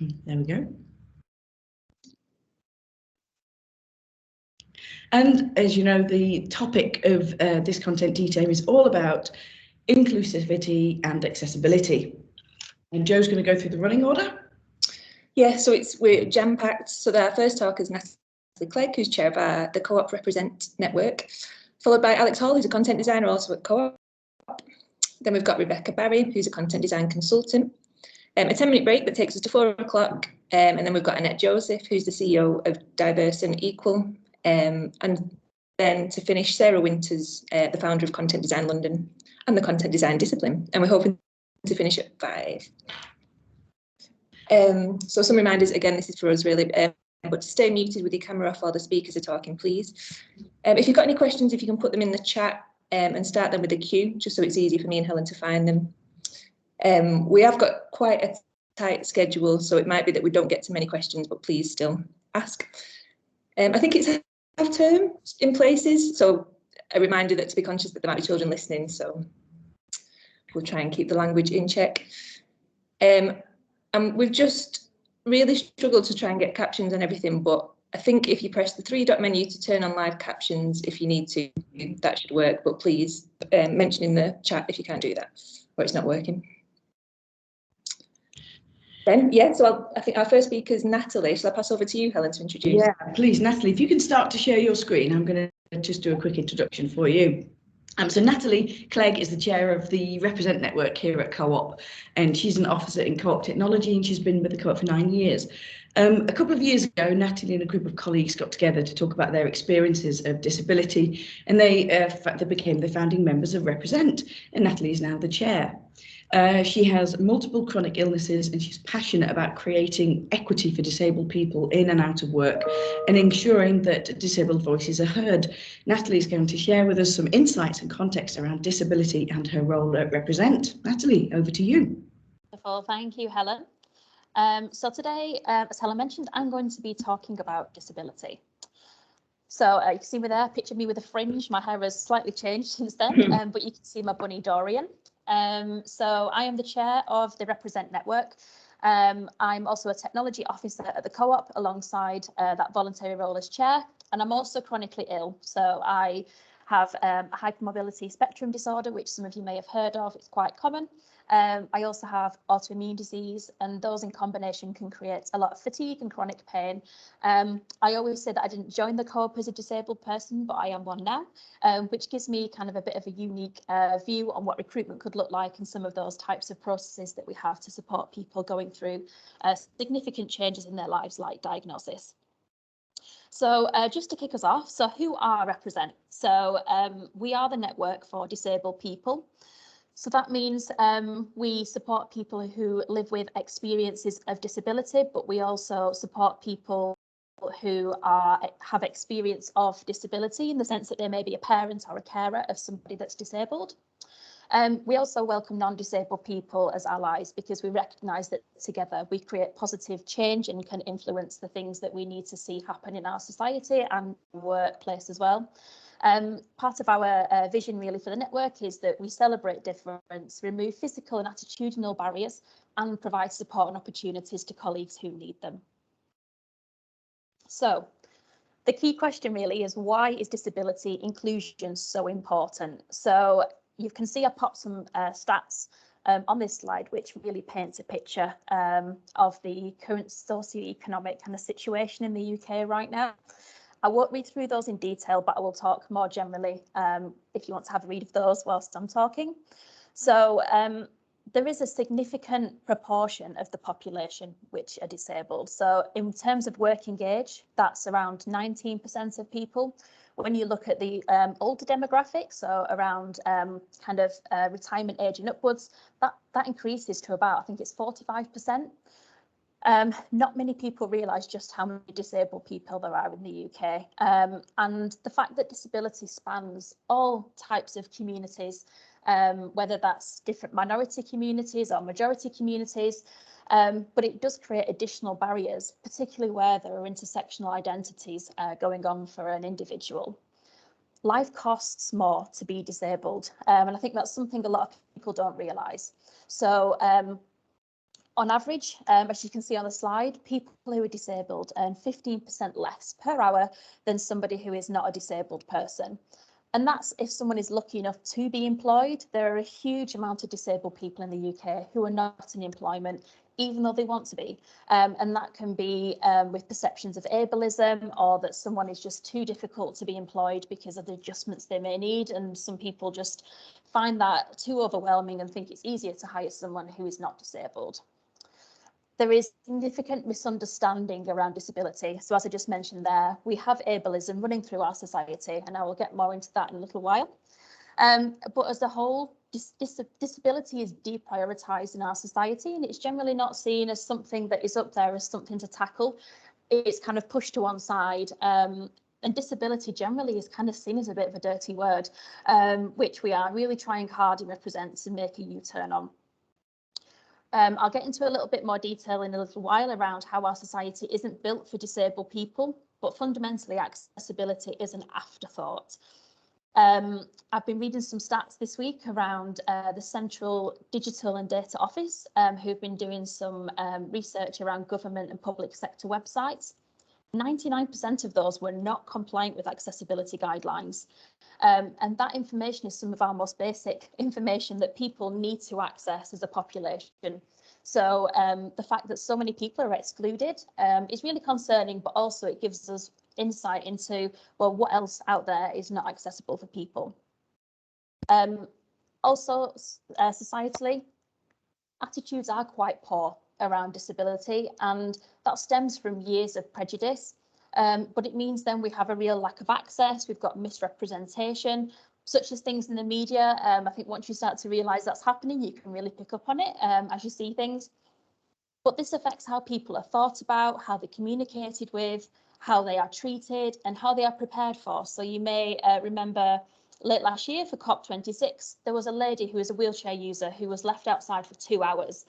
There we go. And as you know, the topic of this Content Teatime is all about inclusivity and accessibility. And Joe's going to go through the running order. Yeah, so we're jam-packed. So our first talk is Natalie Clegg, who's chair of the Co-op Represent network, followed by Alex Hall, who's a content designer also at Co-op. Then we've got Rebecca Barry, who's a content design consultant. A 10-minute break that takes us to 4 o'clock. And then we've got Annette Joseph, who's the CEO of Diverse and Equal. And then to finish, Sarah Winters, the founder of Content Design London and the Content Design Discipline. And we're hoping to finish at 5. So some reminders, again, this is for us really, but to stay muted with your camera off while the speakers are talking, please. If you've got any questions, if you can put them in the chat and start them with a Q, just so it's easy for me and Helen to find them. We have got quite a tight schedule, so it might be that we don't get to many questions, but please still ask. I think it's half term in places, so a reminder that to be conscious that there might be children listening, so we'll try and keep the language in check. And we've just really struggled to try and get captions and everything, but I think if you press the 3-dot menu to turn on live captions, if you need to, that should work, but please mention in the chat if you can't do that or it's not working. Then, yeah, so I think our first speaker is Natalie. Shall I pass over to you, Helen, to introduce? Yeah, please, Natalie, if you can start to share your screen, I'm going to just do a quick introduction for you. So Natalie Clegg is the chair of the Represent network here at Co-op, and she's an officer in Co-op technology, and she's been with the Co-op for 9 years. A couple of years ago, Natalie and a group of colleagues got together to talk about their experiences of disability, and they became the founding members of Represent, and Natalie is now the chair. She has multiple chronic illnesses and she's passionate about creating equity for disabled people in and out of work and ensuring that disabled voices are heard. Natalie is going to share with us some insights and context around disability and her role at Represent. Natalie, over to you. Wonderful, thank you, Helen. So today, as Helen mentioned, I'm going to be talking about disability. So you can see me there, picture me with a fringe. My hair has slightly changed since then, but you can see my bunny Dorian. So I am the chair of the Represent network. I'm also a technology officer at the Co-op alongside that voluntary role as chair, and I'm also chronically ill. So I have a hypermobility spectrum disorder, which some of you may have heard of. It's quite common. I also have autoimmune disease, and those in combination can create a lot of fatigue and chronic pain. I always say that I didn't join the Co-op as a disabled person, but I am one now, which gives me kind of a bit of a unique view on what recruitment could look like and some of those types of processes that we have to support people going through significant changes in their lives, like diagnosis. So just to kick us off, so who are Represent? So we are the network for disabled people. So that means we support people who live with experiences of disability, but we also support people who have experience of disability in the sense that they may be a parent or a carer of somebody that's disabled. We also welcome non-disabled people as allies because we recognise that together we create positive change and can influence the things that we need to see happen in our society and workplace as well. Part of our vision really for the network is that we celebrate difference, remove physical and attitudinal barriers, and provide support and opportunities to colleagues who need them. So the key question really is, why is disability inclusion so important? So you can see I popped some stats on this slide, which really paints a picture of the current socioeconomic kind of situation in the UK right now. I won't read through those in detail, but I will talk more generally if you want to have a read of those whilst I'm talking. So there is a significant proportion of the population which are disabled. So in terms of working age, that's around 19% of people. When you look at the older demographics, so around kind of retirement age and upwards, that increases to about, I think it's 45%. Not many people realise just how many disabled people there are in the UK, and the fact that disability spans all types of communities, whether that's different minority communities or majority communities, but it does create additional barriers, particularly where there are intersectional identities going on for an individual. Life costs more to be disabled, and I think that's something a lot of people don't realise. So On average, as you can see on the slide, people who are disabled earn 15% less per hour than somebody who is not a disabled person. And that's if someone is lucky enough to be employed. There are a huge amount of disabled people in the UK who are not in employment, even though they want to be. And that can be with perceptions of ableism, or that someone is just too difficult to be employed because of the adjustments they may need. And some people just find that too overwhelming and think it's easier to hire someone who is not disabled. There is significant misunderstanding around disability. So as I just mentioned there, we have ableism running through our society, and I will get more into that in a little while. But as a whole, disability is deprioritised in our society, and it's generally not seen as something that is up there as something to tackle. It's kind of pushed to one side. And disability generally is kind of seen as a bit of a dirty word, which we are really trying hard in Represent to make a U-turn on. I'll get into a little bit more detail in a little while around how our society isn't built for disabled people, but fundamentally accessibility is an afterthought. I've been reading some stats this week around the Central Digital and Data Office, who've been doing some research around government and public sector websites. 99% of those were not compliant with accessibility guidelines. And that information is some of our most basic information that people need to access as a population. So the fact that so many people are excluded is really concerning, but also it gives us insight into, well, what else out there is not accessible for people. Also, societally, attitudes are quite poor around disability, and that stems from years of prejudice. But it means then we have a real lack of access, we've got misrepresentation, such as things in the media. I think once you start to realise that's happening, you can really pick up on it as you see things. But this affects how people are thought about, how they're communicated with, how they are treated, and how they are prepared for. So you may remember late last year for COP26, there was a lady who was a wheelchair user who was left outside for 2 hours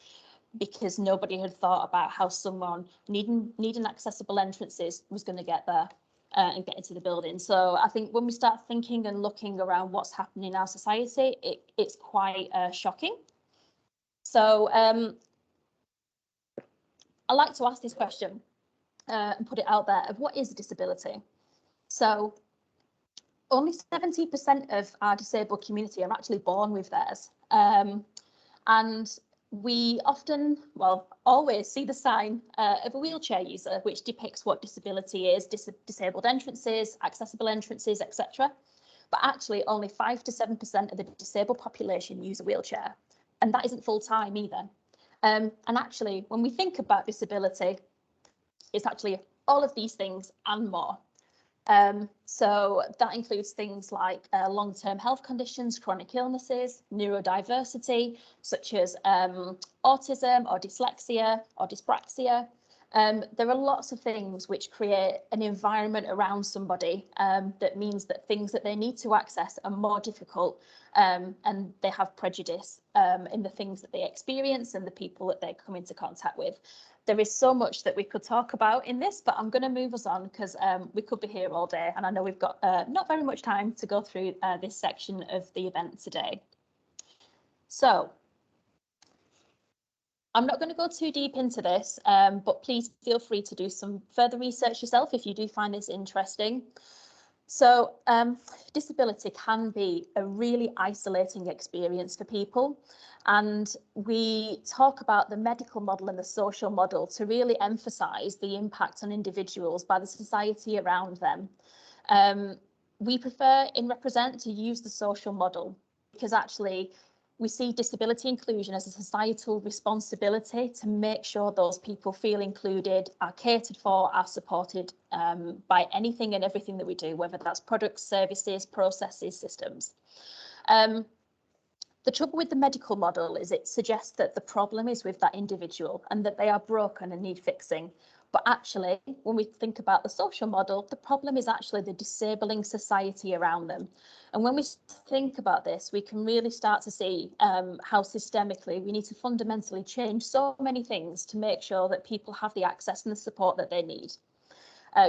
because nobody had thought about how someone needing accessible entrances was going to get there and get into the building. So I think when we start thinking and looking around what's happening in our society, it's quite shocking. So I like to ask this question and put it out there of what is a disability? So only 70% of our disabled community are actually born with theirs. And we often, well, always see the sign of a wheelchair user, which depicts what disability is, disabled entrances, accessible entrances, etc. But actually only 5 to 7% of the disabled population use a wheelchair. And that isn't full time either. And actually, when we think about disability, it's actually all of these things and more. So that includes things like long-term health conditions, chronic illnesses, neurodiversity, such as autism or dyslexia or dyspraxia. There are lots of things which create an environment around somebody that means that things that they need to access are more difficult, and they have prejudice in the things that they experience and the people that they come into contact with. There is so much that we could talk about in this, but I'm going to move us on because we could be here all day, and I know we've got not very much time to go through this section of the event today. So I'm not going to go too deep into this, but please feel free to do some further research yourself if you do find this interesting. So disability can be a really isolating experience for people. And we talk about the medical model and the social model to really emphasise the impact on individuals by the society around them. We prefer in Represent to use the social model because actually we see disability inclusion as a societal responsibility to make sure those people feel included, are catered for, are supported by anything and everything that we do, whether that's products, services, processes, systems. The trouble with the medical model is it suggests that the problem is with that individual and that they are broken and need fixing. But actually, when we think about the social model, the problem is actually the disabling society around them. And when we think about this, we can really start to see how systemically we need to fundamentally change so many things to make sure that people have the access and the support that they need.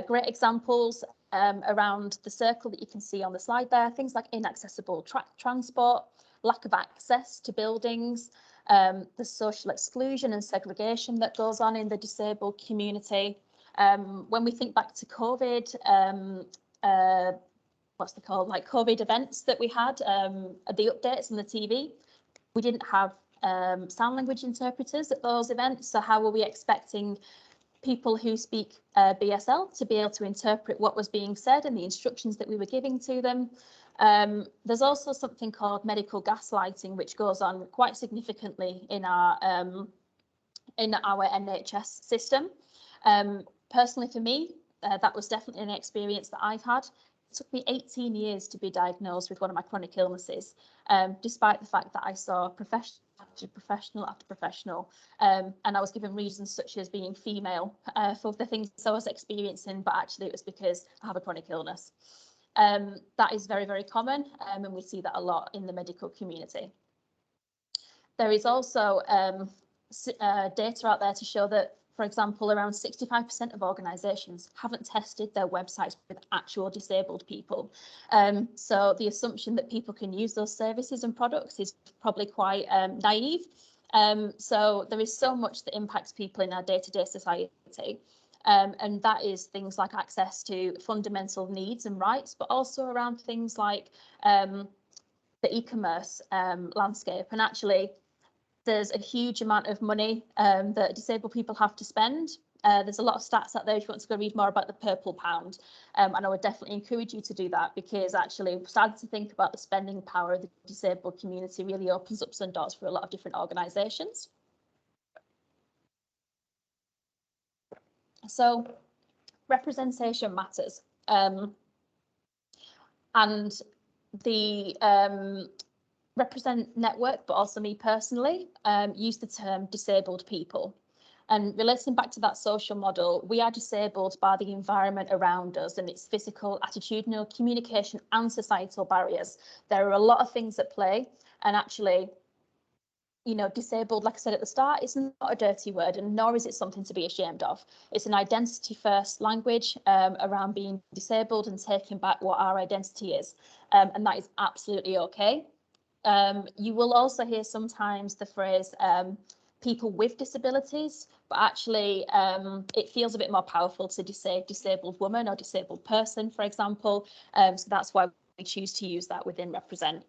Great examples around the circle that you can see on the slide there, things like inaccessible transport, lack of access to buildings, the social exclusion and segregation that goes on in the disabled community. When we think back to COVID, what's they called, like COVID events that we had, the updates on the TV, we didn't have sign language interpreters at those events. So how were we expecting people who speak BSL to be able to interpret what was being said and the instructions that we were giving to them? There's also something called medical gaslighting, which goes on quite significantly in our NHS system. Personally, for me, that was definitely an experience that I've had. It took me 18 years to be diagnosed with one of my chronic illnesses, despite the fact that I saw professional after professional, and I was given reasons such as being female for the things I was experiencing, but actually it was because I have a chronic illness. That is very, very common, and we see that a lot in the medical community. There is also data out there to show that, for example, around 65% of organisations haven't tested their websites with actual disabled people. So the assumption that people can use those services and products is probably quite naive. So there is so much that impacts people in our day-to-day society. And that is things like access to fundamental needs and rights, but also around things like the e-commerce landscape. And actually, there's a huge amount of money that disabled people have to spend. There's a lot of stats out there if you want to go read more about the purple pound. And I would definitely encourage you to do that, because actually starting to think about the spending power of the disabled community really opens up some doors for a lot of different organisations. So representation matters. And the Represent network, but also me personally, use the term disabled people. And relating back to that social model, we are disabled by the environment around us and its physical, attitudinal, communication and societal barriers. There are a lot of things at play, and actually, you know, disabled, like I said at the start, is not a dirty word, and nor is it something to be ashamed of. It's an identity first language around being disabled and taking back what our identity is. And that is absolutely okay. You will also hear sometimes the phrase people with disabilities, but actually it feels a bit more powerful to say disabled woman or disabled person, for example. So that's why we choose to use that within Represent.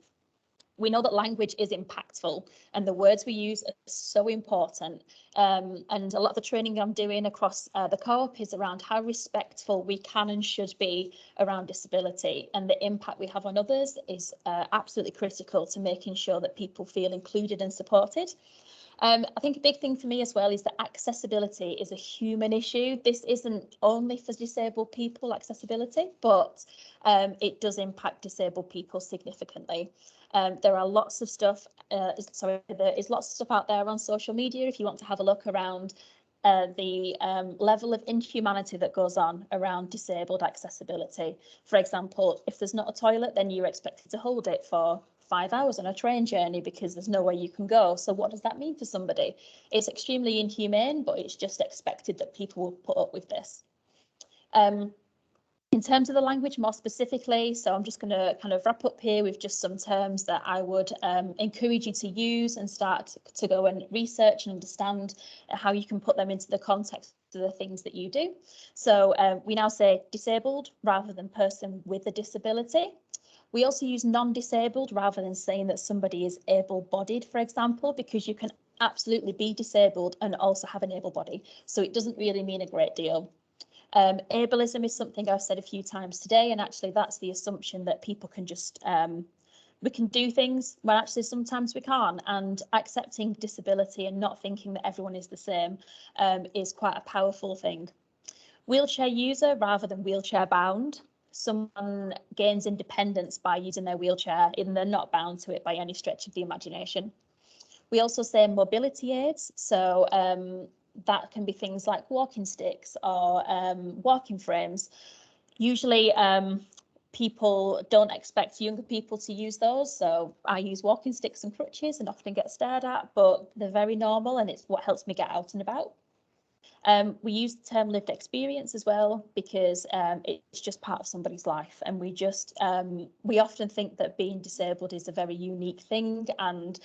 We know that language is impactful and the words we use are so important. And a lot of the training I'm doing across the co-op is around how respectful we can and should be around disability, and the impact we have on others is absolutely critical to making sure that people feel included and supported. I think a big thing for me as well is that accessibility is a human issue. This isn't only for disabled people, accessibility, but it does impact disabled people significantly. There are lots of stuff, there is lots of stuff out there on social media if you want to have a look around the level of inhumanity that goes on around disabled accessibility. For example, if there's not a toilet, then you're expected to hold it for 5 hours on a train journey because there's nowhere you can go. So what does that mean for somebody? It's extremely inhumane, but it's just expected that people will put up with this. In terms of the language more specifically, so I'm just going to kind of wrap up here with just some terms that I would encourage you to use and start to go and research and understand how you can put them into the context of the things that you do. So we now say disabled rather than person with a disability. We also use non-disabled rather than saying that somebody is able-bodied, for example, because you can absolutely be disabled and also have an able body. So it doesn't really mean a great deal. Ableism is something I've said a few times today, and actually that's the assumption that people can just, we can do things when actually sometimes we can't, and accepting disability and not thinking that everyone is the same is quite a powerful thing. Wheelchair user rather than wheelchair bound. Someone gains independence by using their wheelchair, and they're not bound to it by any stretch of the imagination. We also say mobility aids, so that can be things like walking sticks or walking frames. Usually people don't expect younger people to use those, so I use walking sticks and crutches and often get stared at, but they're very normal and it's what helps me get out and about. We use the term lived experience as well because it's just part of somebody's life, and we often think that being disabled is a very unique thing, and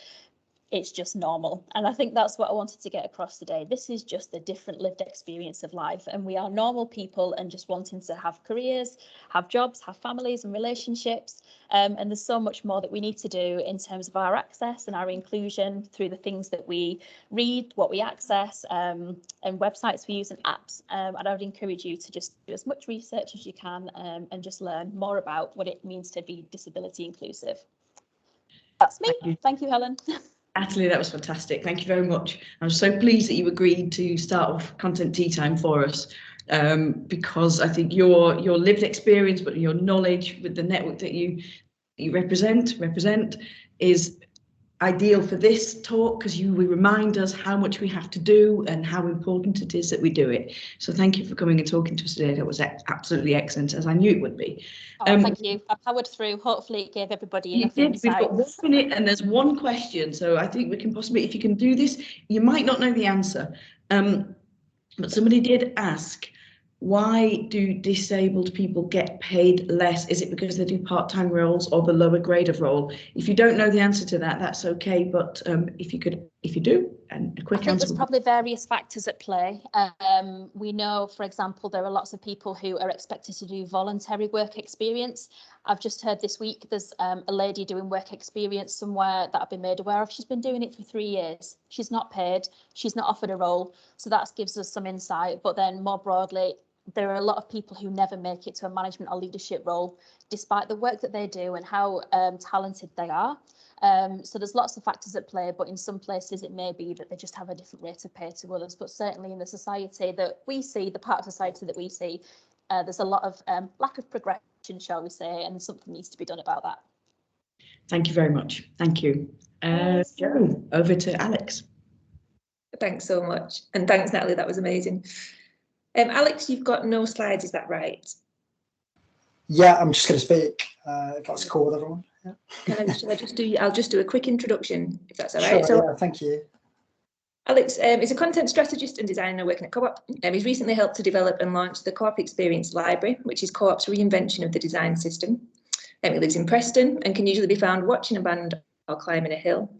it's just normal. And I think that's what I wanted to get across today. This is just a different lived experience of life, and we are normal people and just wanting to have careers, have jobs, have families and relationships. And there's so much more that we need to do in terms of our access and our inclusion through the things that we read, what we access, and websites we use and apps. And I would encourage you to just do as much research as you can, and just learn more about what it means to be disability inclusive. That's me. Thank you, Helen. Natalie, that was fantastic. Thank you very much. I'm so pleased that you agreed to start off Content Teatime for us, because I think your lived experience, but your knowledge with the network that you represent is ideal for this talk, because you will remind us how much we have to do and how important it is that we do it. So thank you for coming and talking to us today. That was absolutely excellent, as I knew it would be. Thank you. I powered through. Hopefully it gave everybody enough insight. We've got 1 minute and there's one question, so I think we can possibly, if you can do this, you might not know the answer, but somebody did ask, why do disabled people get paid less? Is it because they do part-time roles or the lower grade of role? If you don't know the answer to that, that's okay. But if you do, and a quick answer. There's probably various factors at play. We know, for example, there are lots of people who are expected to do voluntary work experience. I've just heard this week there's a lady doing work experience somewhere that I've been made aware of. She's been doing it for 3 years. She's not paid. She's not offered a role. So that gives us some insight. But then more broadly, there are a lot of people who never make it to a management or leadership role, despite the work that they do and how talented they are. So there's lots of factors at play, but in some places it may be that they just have a different rate of pay to others. But certainly in the society that we see, the part of society that we see, there's a lot of lack of progression, shall we say, and something needs to be done about that. Thank you very much. Thank you. Jo, over to Alex. Thanks so much. And thanks, Natalie, that was amazing. Alex, you've got no slides, is that right? Yeah, I'm just going to speak, if that's cool with everyone. Yeah. I'll just do a quick introduction, if that's all right. Sure, So, yeah, thank you. Alex is a content strategist and designer working at Co-op. He's recently helped to develop and launch the Co-op Experience Library, which is Co-op's reinvention of the design system. He lives in Preston and can usually be found watching a band or climbing a hill.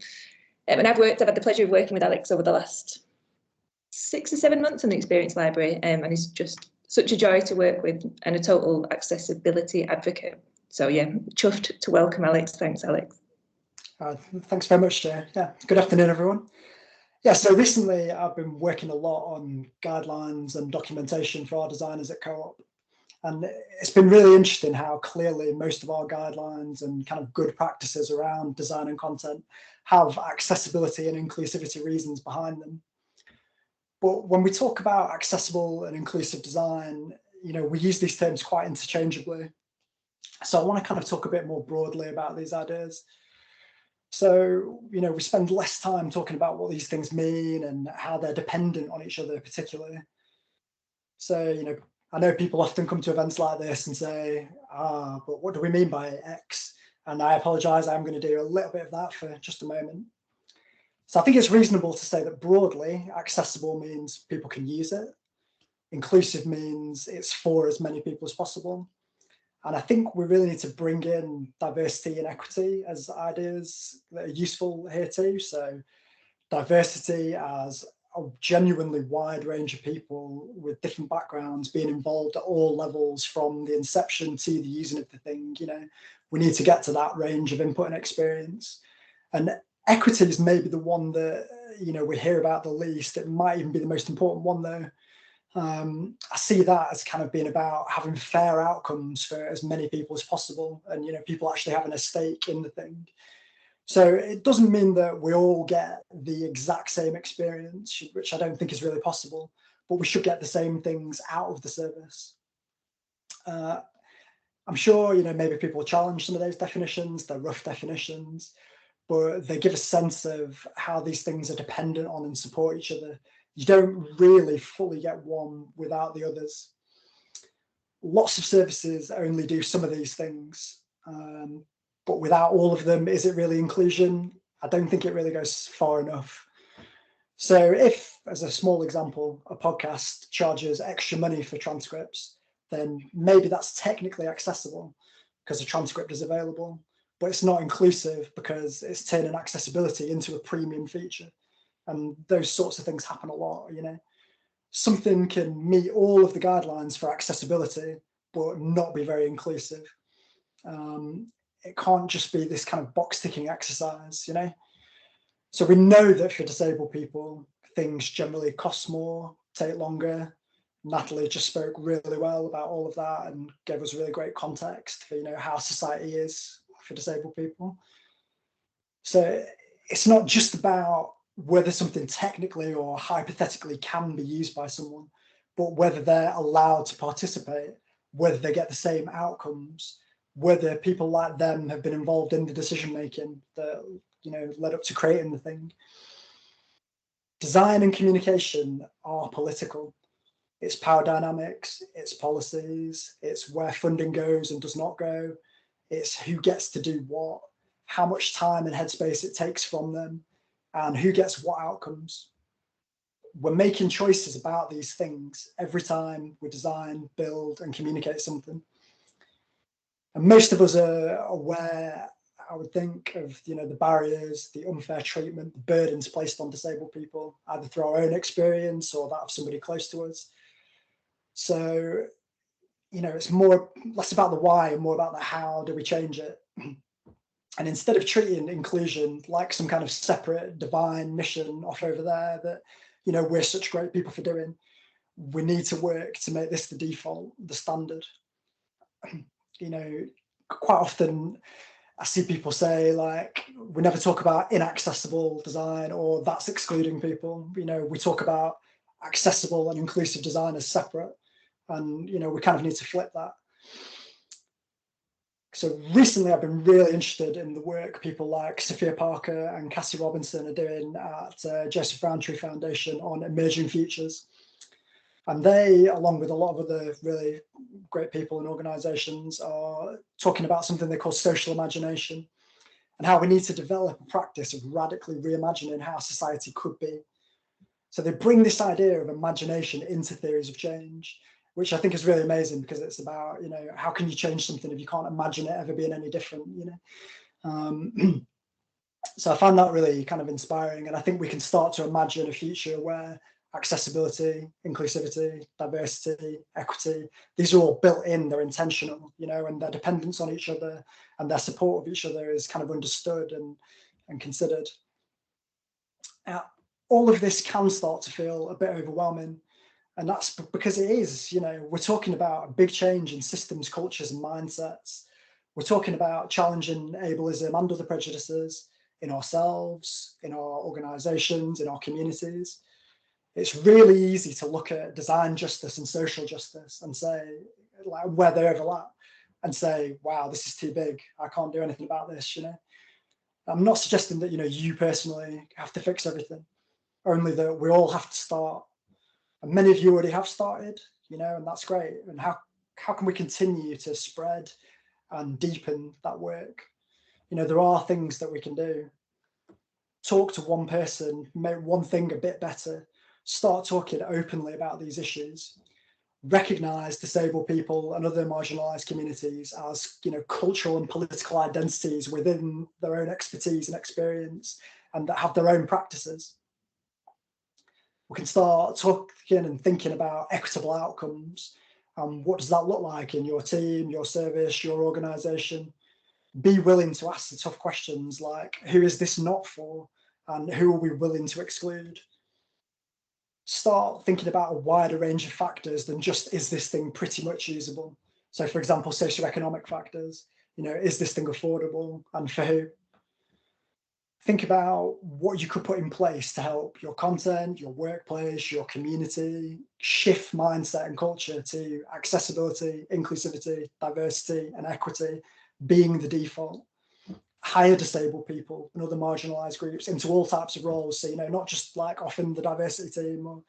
And I've had the pleasure of working with Alex over the last 6 or 7 months in the Experience Library, and he's just such a joy to work with and a total accessibility advocate. So yeah, chuffed to welcome Alex. Thanks, Alex. Thanks very much, Jo. Yeah, good afternoon, everyone. Yeah, so recently I've been working a lot on guidelines and documentation for our designers at Co-op. And it's been really interesting how clearly most of our guidelines and kind of good practices around design and content have accessibility and inclusivity reasons behind them. But when we talk about accessible and inclusive design, we use these terms quite interchangeably. So I want to kind of talk a bit more broadly about these ideas. So, we spend less time talking about what these things mean and how they're dependent on each other particularly. So, I know people often come to events like this and say, but what do we mean by X? And I apologize, I'm going to do a little bit of that for just a moment. So I think it's reasonable to say that broadly, accessible means people can use it. Inclusive means it's for as many people as possible. And I think we really need to bring in diversity and equity as ideas that are useful here too. So diversity as a genuinely wide range of people with different backgrounds being involved at all levels from the inception to the using of the thing. We need to get to that range of input and experience. And equity is maybe the one that, we hear about the least. It might even be the most important one though. I see that as kind of being about having fair outcomes for as many people as possible and, people actually having a stake in the thing. So it doesn't mean that we all get the exact same experience, which I don't think is really possible, but we should get the same things out of the service. I'm sure, maybe people challenge some of those definitions, they're rough definitions, but they give a sense of how these things are dependent on and support each other. You don't really fully get one without the others. Lots of services only do some of these things, but without all of them, is it really inclusion? I don't think it really goes far enough. So if, as a small example, a podcast charges extra money for transcripts, then maybe that's technically accessible because a transcript is available. but it's not inclusive because it's turning accessibility into a premium feature. And those sorts of things happen a lot, you know. Something can meet all of the guidelines for accessibility, but not be very inclusive. It can't just be this kind of box ticking exercise, you know. So we know that for disabled people, things generally cost more, take longer. Natalie just spoke really well about all of that and gave us really great context for, you know, how society is for disabled people. So it's not just about whether something technically or hypothetically can be used by someone, but whether they're allowed to participate, whether they get the same outcomes, whether people like them have been involved in the decision making that, you know, led up to creating the thing. Design and communication are political. It's power dynamics, it's policies, it's where funding goes and does not go, it's who gets to do what, how much time and headspace it takes from them, and who gets what outcomes. We're making choices about these things every time we design, build, and communicate something. And most of us are aware, I would think, of, you know, the barriers, the unfair treatment, the burdens placed on disabled people, either through our own experience or that of somebody close to us. So, you know, it's less about the why and more about the how do we change it. And instead of treating inclusion like some kind of separate divine mission off over there that, you know, we're such great people for doing, we need to work to make this the default, the standard. You know, quite often I see people say, like, we never talk about inaccessible design or that's excluding people. You know, we talk about accessible and inclusive design as separate. And, you know, we kind of need to flip that. So recently I've been really interested in the work people like Sophia Parker and Cassie Robinson are doing at Joseph Rowntree Foundation on emerging futures. And they, along with a lot of other really great people and organisations, are talking about something they call social imagination and how we need to develop a practice of radically reimagining how society could be. So they bring this idea of imagination into theories of change, which I think is really amazing because it's about, you know, how can you change something if you can't imagine it ever being any different, you know? So I found that really kind of inspiring, and I think we can start to imagine a future where accessibility, inclusivity, diversity, equity, these are all built in, they're intentional, you know, and their dependence on each other and their support of each other is kind of understood and considered. All of this can start to feel a bit overwhelming. And that's because it is, you know, we're talking about a big change in systems, cultures, and mindsets. We're talking about challenging ableism and other prejudices in ourselves, in our organisations, in our communities. It's really easy to look at design justice and social justice and say, like, where they overlap, and say, wow, this is too big. I can't do anything about this, you know. I'm not suggesting that, you know, you personally have to fix everything, only that we all have to start. And many of you already have started, you know, and that's great. And how can we continue to spread and deepen that work? You know, there are things that we can do. Talk to one person, make one thing a bit better, start talking openly about these issues, recognise disabled people and other marginalised communities as, you know, cultural and political identities within their own expertise and experience and that have their own practices. We can start talking and thinking about equitable outcomes. What does that look like in your team, your service, your organisation? Be willing to ask the tough questions like, who is this not for? And who are we willing to exclude? Start thinking about a wider range of factors than just, is this thing pretty much usable? So for example, socioeconomic factors, you know, is this thing affordable and for who? Think about what you could put in place to help your content, your workplace, your community shift mindset and culture to accessibility, inclusivity, diversity, and equity being the default. Hire disabled people and other marginalized groups into all types of roles. So, you know, not just like often the diversity team or,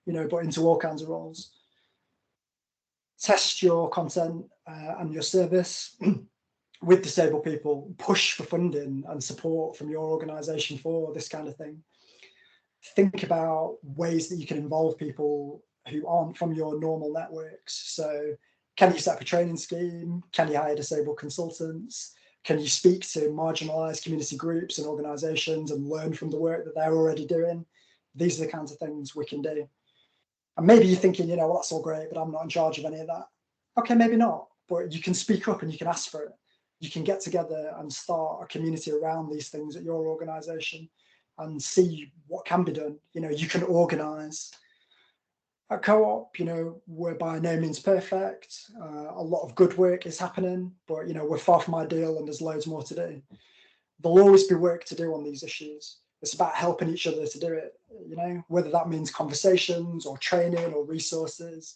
you know, but into all kinds of roles. Test your content and your service with disabled people, push for funding and support from your organisation for this kind of thing. Think about ways that you can involve people who aren't from your normal networks. So can you set up a training scheme? Can you hire disabled consultants? Can you speak to marginalised community groups and organisations and learn from the work that they're already doing? These are the kinds of things we can do. And maybe you're thinking, you know, well, that's all great, but I'm not in charge of any of that. Okay, maybe not, but you can speak up and you can ask for it. You can get together and start a community around these things at your organisation and see what can be done. You know, you can organise. At Co-op, you know, we're by no means perfect. A lot of good work is happening, but, you know, we're far from ideal and there's loads more to do. There'll always be work to do on these issues. It's about helping each other to do it, you know, whether that means conversations or training or resources.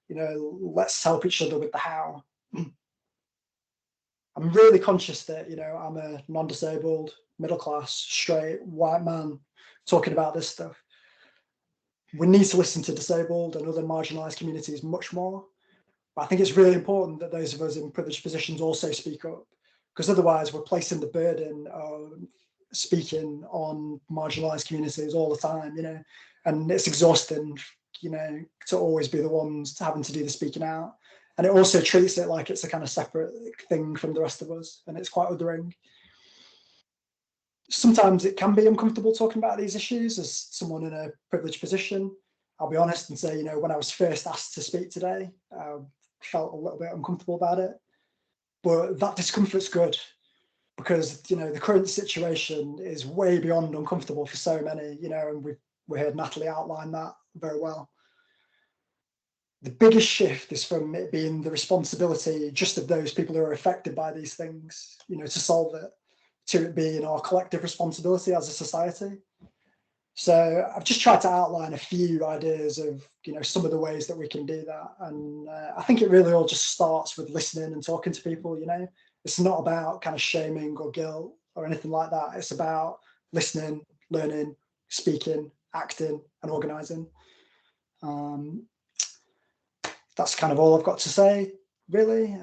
You know, let's help each other with the how. I'm really conscious that, you know, I'm a non-disabled, middle-class, straight, white man talking about this stuff. We need to listen to disabled and other marginalised communities much more. But I think it's really important that those of us in privileged positions also speak up, because otherwise we're placing the burden of speaking on marginalised communities all the time, you know, and it's exhausting, you know, to always be the ones having to do the speaking out. And it also treats it like it's a kind of separate thing from the rest of us, and it's quite othering. Sometimes it can be uncomfortable talking about these issues as someone in a privileged position. I'll be honest and say, you know, when I was first asked to speak today, I felt a little bit uncomfortable about it. But that discomfort's good, because, you know, the current situation is way beyond uncomfortable for so many, you know, and we heard Natalie outline that very well. The biggest shift is from it being the responsibility just of those people who are affected by these things, you know, to solve it, to it being our collective responsibility as a society. So I've just tried to outline a few ideas of, you know, some of the ways that we can do that. And I think it really all just starts with listening and talking to people, you know. It's not about kind of shaming or guilt or anything like that. It's about listening, learning, speaking, acting and organising. That's kind of all I've got to say, really.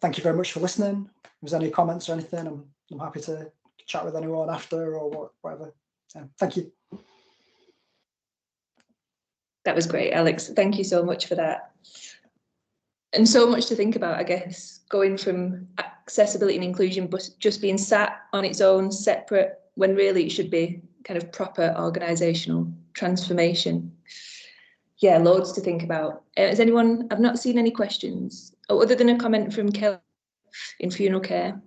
Thank you very much for listening. If there's any comments or anything, I'm happy to chat with anyone after or whatever. Thank you. That was great, Alex. Thank you so much for that. And so much to think about, I guess, going from accessibility and inclusion, but just being sat on its own, separate, when really it should be kind of proper organisational transformation. Yeah, loads to think about. Has anyone, I've not seen any questions, other than a comment from Kelly in funeral care,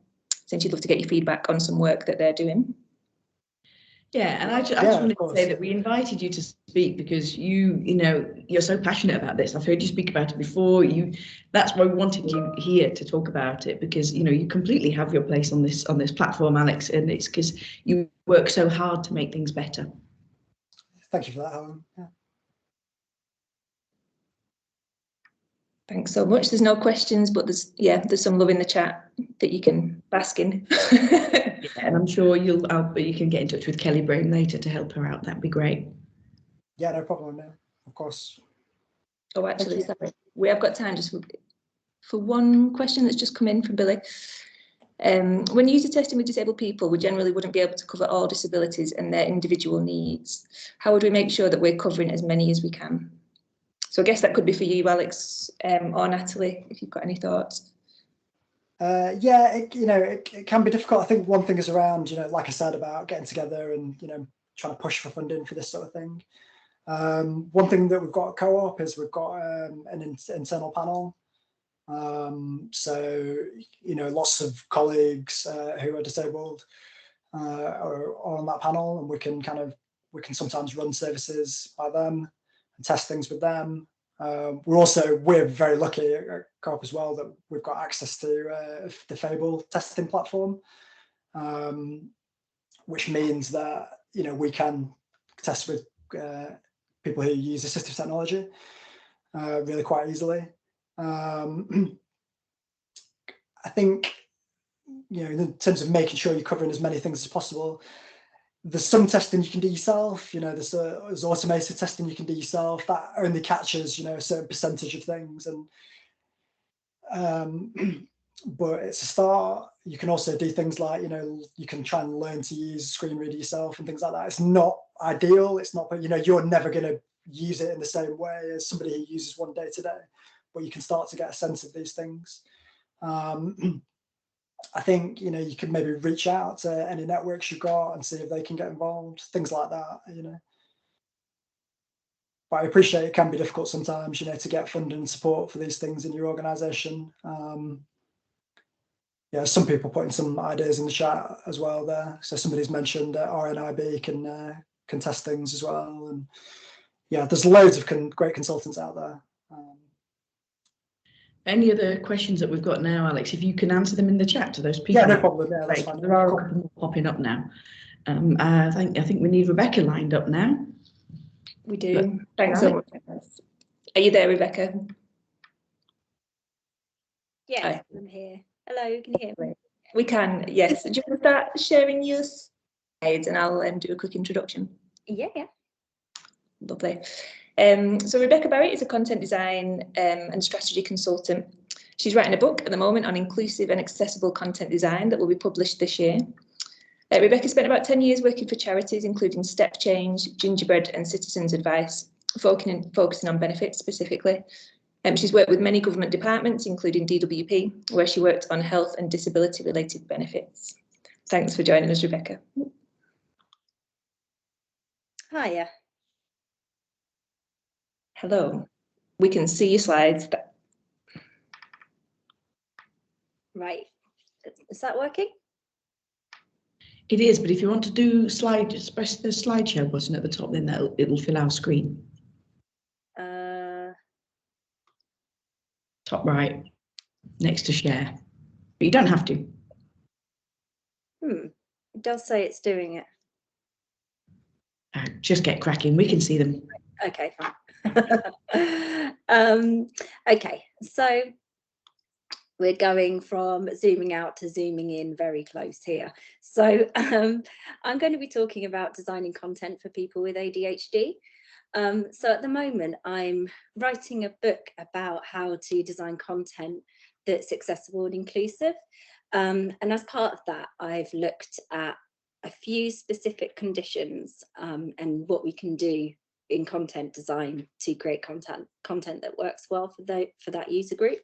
saying she'd love to get your feedback on some work that they're doing. Yeah, and I just wanted to say that we invited you to speak because you know, you're so passionate about this. I've heard you speak about it before. That's why we wanted you here to talk about it, because, you know, you completely have your place on this platform, Alex, and it's because you work so hard to make things better. Thank you for that, Helen. Yeah. Thanks so much. There's no questions, but there's some love in the chat that you can bask in. Yeah, and I'm sure you can get in touch with Kelly Brain later to help her out. That'd be great. Yeah, no problem. No, of course. Oh, actually, sorry. We have got time just for one question that's just come in from Billy. When user testing with disabled people, we generally wouldn't be able to cover all disabilities and their individual needs. How would we make sure that we're covering as many as we can? So I guess that could be for you, Alex, or Natalie, if you've got any thoughts. Yeah, it can be difficult. I think one thing is around, you know, like I said, about getting together and, you know, trying to push for funding for this sort of thing. One thing that we've got at Co-op is we've got an internal panel. So, you know, lots of colleagues who are disabled are on that panel, and we can sometimes run services by them and test things with them. We're very lucky at Co-op as well that we've got access to the Fable testing platform, which means that, you know, we can test with people who use assistive technology really quite easily. I think, you know, in terms of making sure you're covering as many things as possible, there's some testing you can do yourself. You know, there's automated testing you can do yourself that only catches, you know, a certain percentage of things, and but it's a start. You can also do things like, you know, you can try and learn to use screen reader yourself and things like that. It's not ideal. It's not, but, you know, you're never going to use it in the same way as somebody who uses one day to day, but you can start to get a sense of these things. I think, you know, you could maybe reach out to any networks you've got and see if they can get involved, things like that, you know. But I appreciate it can be difficult sometimes, you know, to get funding and support for these things in your organisation. Yeah, some people putting some ideas in the chat as well there. So somebody's mentioned RNIB can test things as well, and yeah, there's loads of great consultants out there. Any other questions that we've got now, Alex? If you can answer them in the chat to those people. Yeah, no problem. Yeah, that's fine. There are a couple more popping up now. I think we need Rebecca lined up now. We do. Thanks so much. Are you there, Rebecca? Yes, Hi. I'm here. Hello, can you hear me? We can, yes. Do you want to start sharing your slides and I'll do a quick introduction? Yeah. Lovely. So Rebecca Barrett is a content design and strategy consultant. She's writing a book at the moment on inclusive and accessible content design that will be published this year. Rebecca spent about 10 years working for charities, including Step Change, Gingerbread and Citizens Advice, focusing on benefits specifically. She's worked with many government departments, including DWP, where she worked on health and disability related benefits. Thanks for joining us, Rebecca. Hiya. Hello. We can see your slides. Right. Is that working? It is, but if you want to do slide, just press the slideshow button at the top, then it'll fill our screen. Top right, next to share. But you don't have to. It does say it's doing it. Just get cracking. We can see them. Okay, fine. Okay, so we're going from zooming out to zooming in very close here. So I'm going to be talking about designing content for people with ADHD. So at the moment, I'm writing a book about how to design content that's accessible and inclusive. And as part of that, I've looked at a few specific conditions and what we can do in content design to create content that works well for that user group.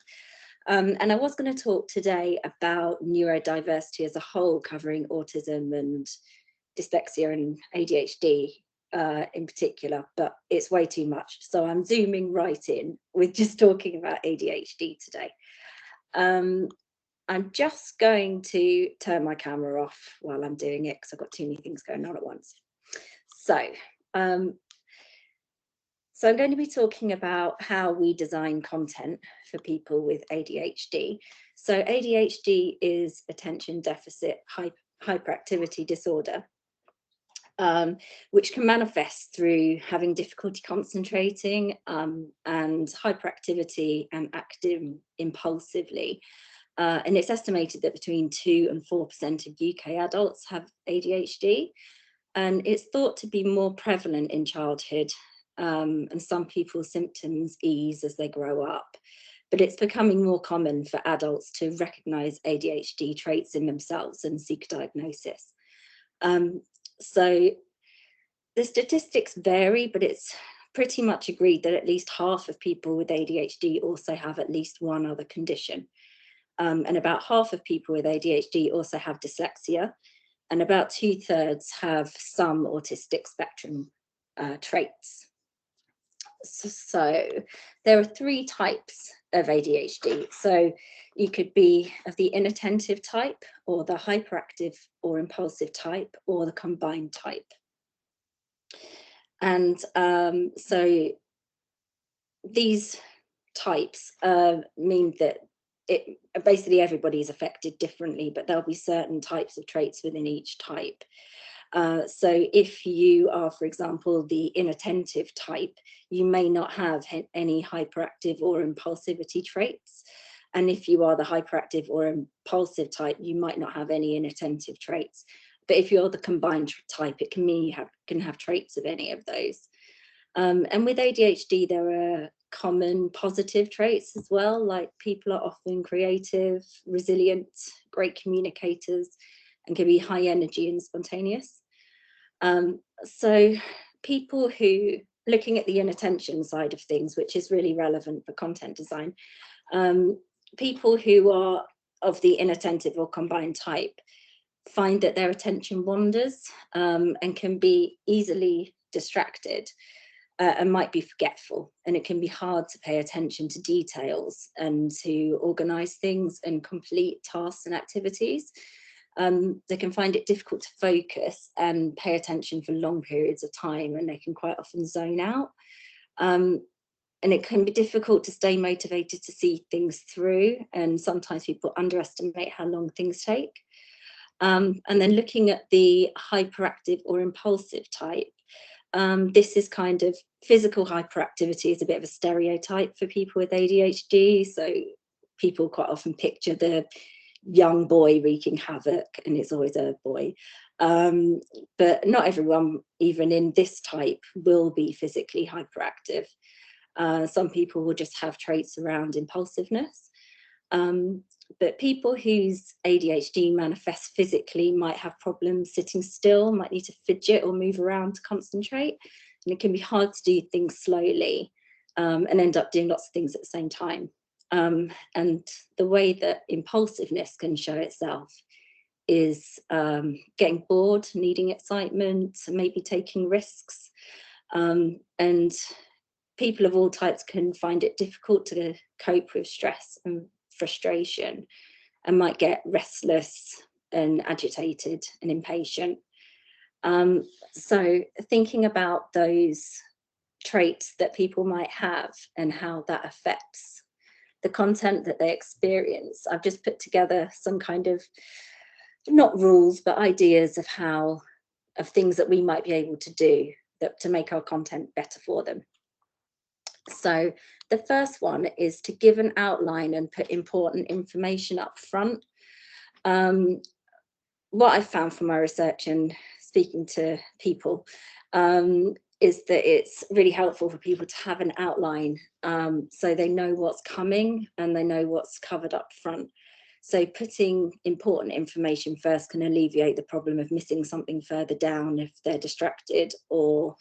And I was going to talk today about neurodiversity as a whole, covering autism and dyslexia and ADHD in particular, but it's way too much. So I'm zooming right in with just talking about ADHD today. I'm just going to turn my camera off while I'm doing it because I've got too many things going on at once. So I'm going to be talking about how we design content for people with ADHD. So ADHD is attention deficit hyperactivity disorder, which can manifest through having difficulty concentrating and hyperactivity and acting impulsively. And it's estimated that between 2 and 4% of UK adults have ADHD, and it's thought to be more prevalent in childhood, and some people's symptoms ease as they grow up. But it's becoming more common for adults to recognise ADHD traits in themselves and seek diagnosis. So the statistics vary, but it's pretty much agreed that at least half of people with ADHD also have at least one other condition. And about half of people with ADHD also have dyslexia, and about 2/3 have some autistic spectrum traits. So there are 3 types of ADHD. So you could be of the inattentive type, or the hyperactive or impulsive type, or the combined type. And so these types mean that basically everybody is affected differently, but there'll be certain types of traits within each type. So if you are, for example, the inattentive type, you may not have any hyperactive or impulsivity traits. And if you are the hyperactive or impulsive type, you might not have any inattentive traits. But if you're the combined type, it can mean you can have traits of any of those. And with ADHD, there are common positive traits as well, like people are often creative, resilient, great communicators, and can be high energy and spontaneous. So people who, looking at the inattention side of things, which is really relevant for content design, people who are of the inattentive or combined type find that their attention wanders and can be easily distracted and might be forgetful, and it can be hard to pay attention to details and to organise things and complete tasks and activities. They can find it difficult to focus and pay attention for long periods of time, and they can quite often zone out. And it can be difficult to stay motivated to see things through, and sometimes people underestimate how long things take. And then looking at the hyperactive or impulsive type, this is kind of physical hyperactivity is a bit of a stereotype for people with ADHD. So people quite often picture the young boy wreaking havoc, and it's always a boy. But not everyone, even in this type, will be physically hyperactive. Some people will just have traits around impulsiveness. But people whose ADHD manifests physically might have problems sitting still, might need to fidget or move around to concentrate. And it can be hard to do things slowly and end up doing lots of things at the same time. And the way that impulsiveness can show itself is getting bored, needing excitement, maybe taking risks. And people of all types can find it difficult to cope with stress and frustration, and might get restless and agitated and impatient. So thinking about those traits that people might have and how that affects the content that they experience, I've just put together some kind of, not rules, but ideas of things that we might be able to do to make our content better for them. So the first one is to give an outline and put important information up front. What I've found from my research and speaking to people is that it's really helpful for people to have an outline so they know what's coming and they know what's covered up front. So putting important information first can alleviate the problem of missing something further down if they're distracted, or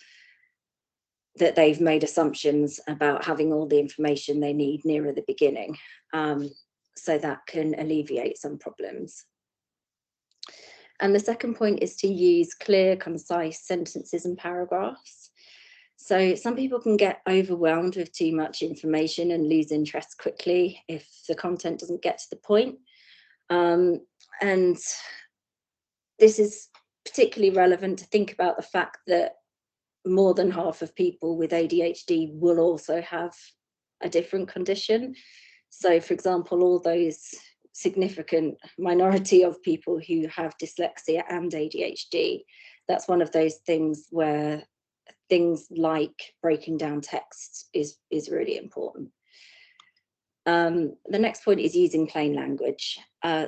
that they've made assumptions about having all the information they need nearer the beginning. So that can alleviate some problems. And the second point is to use clear, concise sentences and paragraphs. So some people can get overwhelmed with too much information and lose interest quickly if the content doesn't get to the point. And this is particularly relevant to think about the fact that more than half of people with ADHD will also have a different condition. So, for example, all those significant minority of people who have dyslexia and ADHD, that's one of those things where things like breaking down text is really important. The next point is using plain language.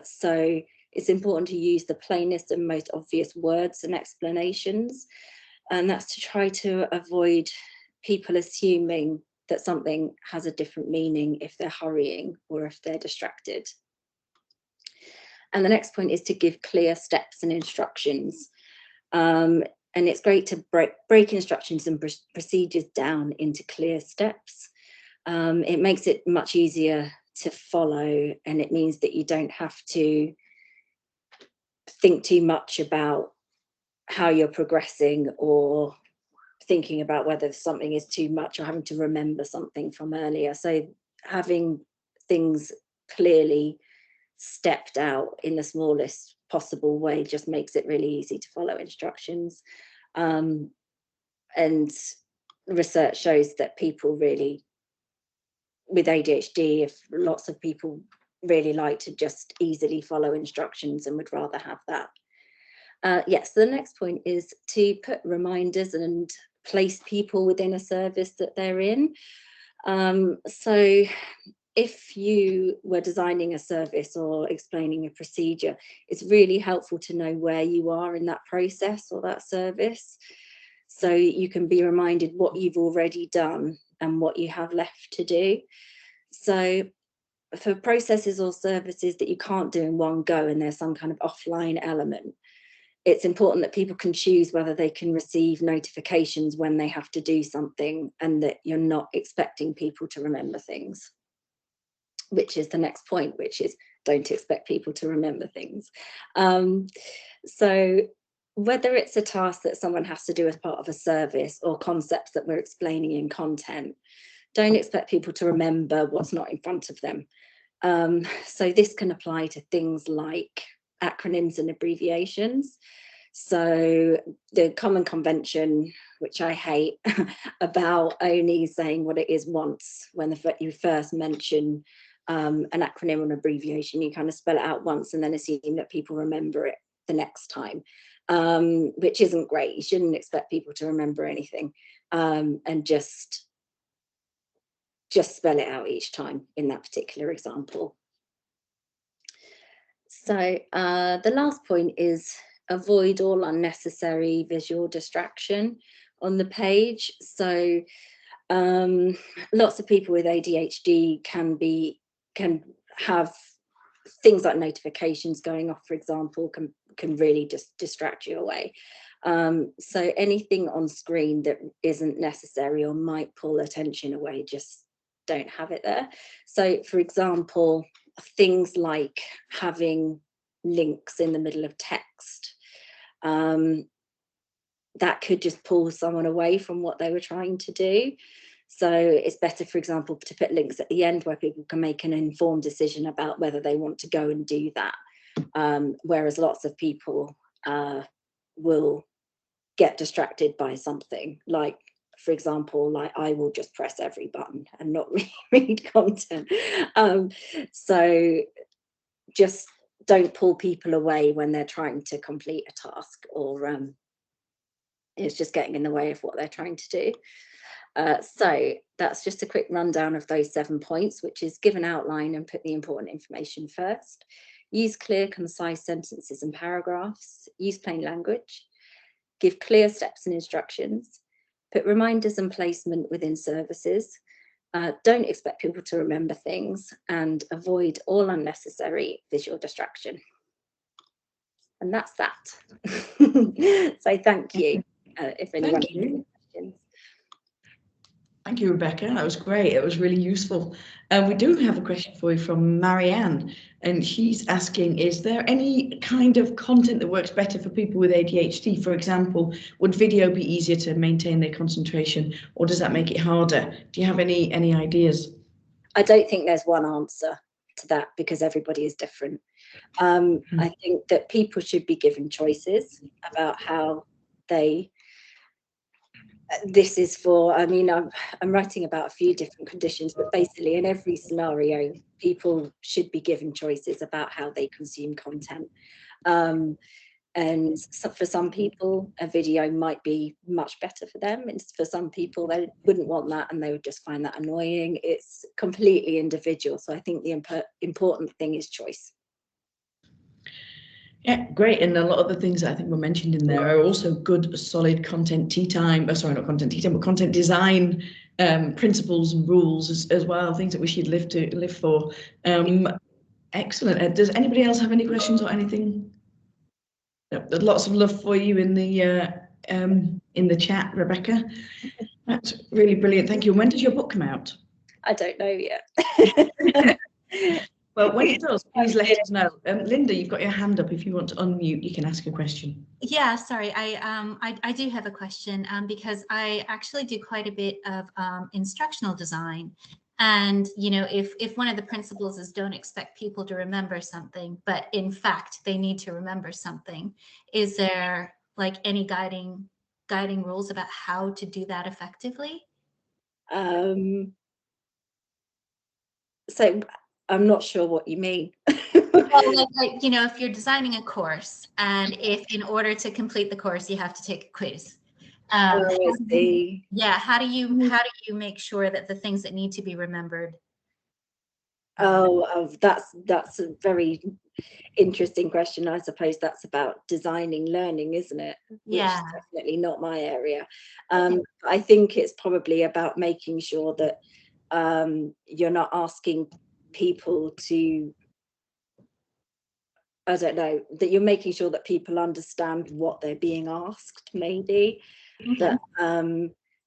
So it's important to use the plainest and most obvious words and explanations. And that's to try to avoid people assuming that something has a different meaning if they're hurrying or if they're distracted. And the next point is to give clear steps and instructions. And it's great to break instructions and procedures down into clear steps. It makes it much easier to follow, and it means that you don't have to think too much about how you're progressing or thinking about whether something is too much or having to remember something from earlier. So having things clearly stepped out in the smallest possible way just makes it really easy to follow instructions. And research shows that people really, with ADHD, if lots of people really like to just easily follow instructions and would rather have that. Yes, the next point is to put reminders and place people within a service that they're in. So if you were designing a service or explaining a procedure, it's really helpful to know where you are in that process or that service. So you can be reminded what you've already done and what you have left to do. So for processes or services that you can't do in one go and there's some kind of offline element, it's important that people can choose whether they can receive notifications when they have to do something and that you're not expecting people to remember things, which is the next point, which is don't expect people to remember things. So whether it's a task that someone has to do as part of a service or concepts that we're explaining in content, don't expect people to remember what's not in front of them. So this can apply to things like acronyms and abbreviations. So the common convention, which I hate, about only saying what it is once, when you first mention an acronym or an abbreviation, you kind of spell it out once and then assume that people remember it the next time, which isn't great. You shouldn't expect people to remember anything, and just spell it out each time in that particular example. So the last point is avoid all unnecessary visual distraction on the page. So lots of people with ADHD can have things like notifications going off, for example, can really just distract you away. So anything on screen that isn't necessary or might pull attention away, just don't have it there. So for example, things like having links in the middle of text, that could just pull someone away from what they were trying to do. So it's better, for example, to put links at the end where people can make an informed decision about whether they want to go and do that. Whereas lots of people will get distracted by something, like, for example, like I will just press every button and not read content. So just don't pull people away when they're trying to complete a task, or it's just getting in the way of what they're trying to do. So that's just a quick rundown of those 7 points, which is give an outline and put the important information first. Use clear, concise sentences and paragraphs. Use plain language. Give clear steps and instructions. Put reminders and placement within services. Don't expect people to remember things, and avoid all unnecessary visual distraction. And that's that. So thank you. If anyone has any questions. Thank you, Rebecca. That was great. It was really useful. We do have a question for you from Marianne, and she's asking, is there any kind of content that works better for people with ADHD? For example, would video be easier to maintain their concentration, or does that make it harder? Do you have any ideas? I don't think there's one answer to that, because everybody is different. I think that people should be given choices about how they, this is for, I mean, I'm writing about a few different conditions, but basically in every scenario, people should be given choices about how they consume content. And so for some people, a video might be much better for them. And for some people, they wouldn't want that and they would just find that annoying. It's completely individual. So I think the important thing is choice. Yeah, great. And a lot of the things that I think were mentioned in there are also good, solid content tea time. Sorry, not content tea time, but content design principles and rules as well. Things that we should live for. Excellent. Does anybody else have any questions or anything? There's lots of love for you in the chat, Rebecca. That's really brilliant. Thank you. And when does your book come out? I don't know yet. Well, when it does, please let us know. Linda, you've got your hand up. If you want to unmute, you can ask a question. Yeah, sorry, I do have a question because I actually do quite a bit of instructional design. And, you know, if one of the principles is don't expect people to remember something, but in fact, they need to remember something, is there like any guiding rules about how to do that effectively? So I'm not sure what you mean. Well, like, you know, if you're designing a course and if in order to complete the course, you have to take a quiz. How do you make sure that the things that need to be remembered? That's a very interesting question. I suppose that's about designing learning, isn't it? Yeah. Which is definitely not my area. I think it's probably about making sure that you're not asking people to, I don't know, that you're making sure that people understand what they're being asked, maybe. Okay. That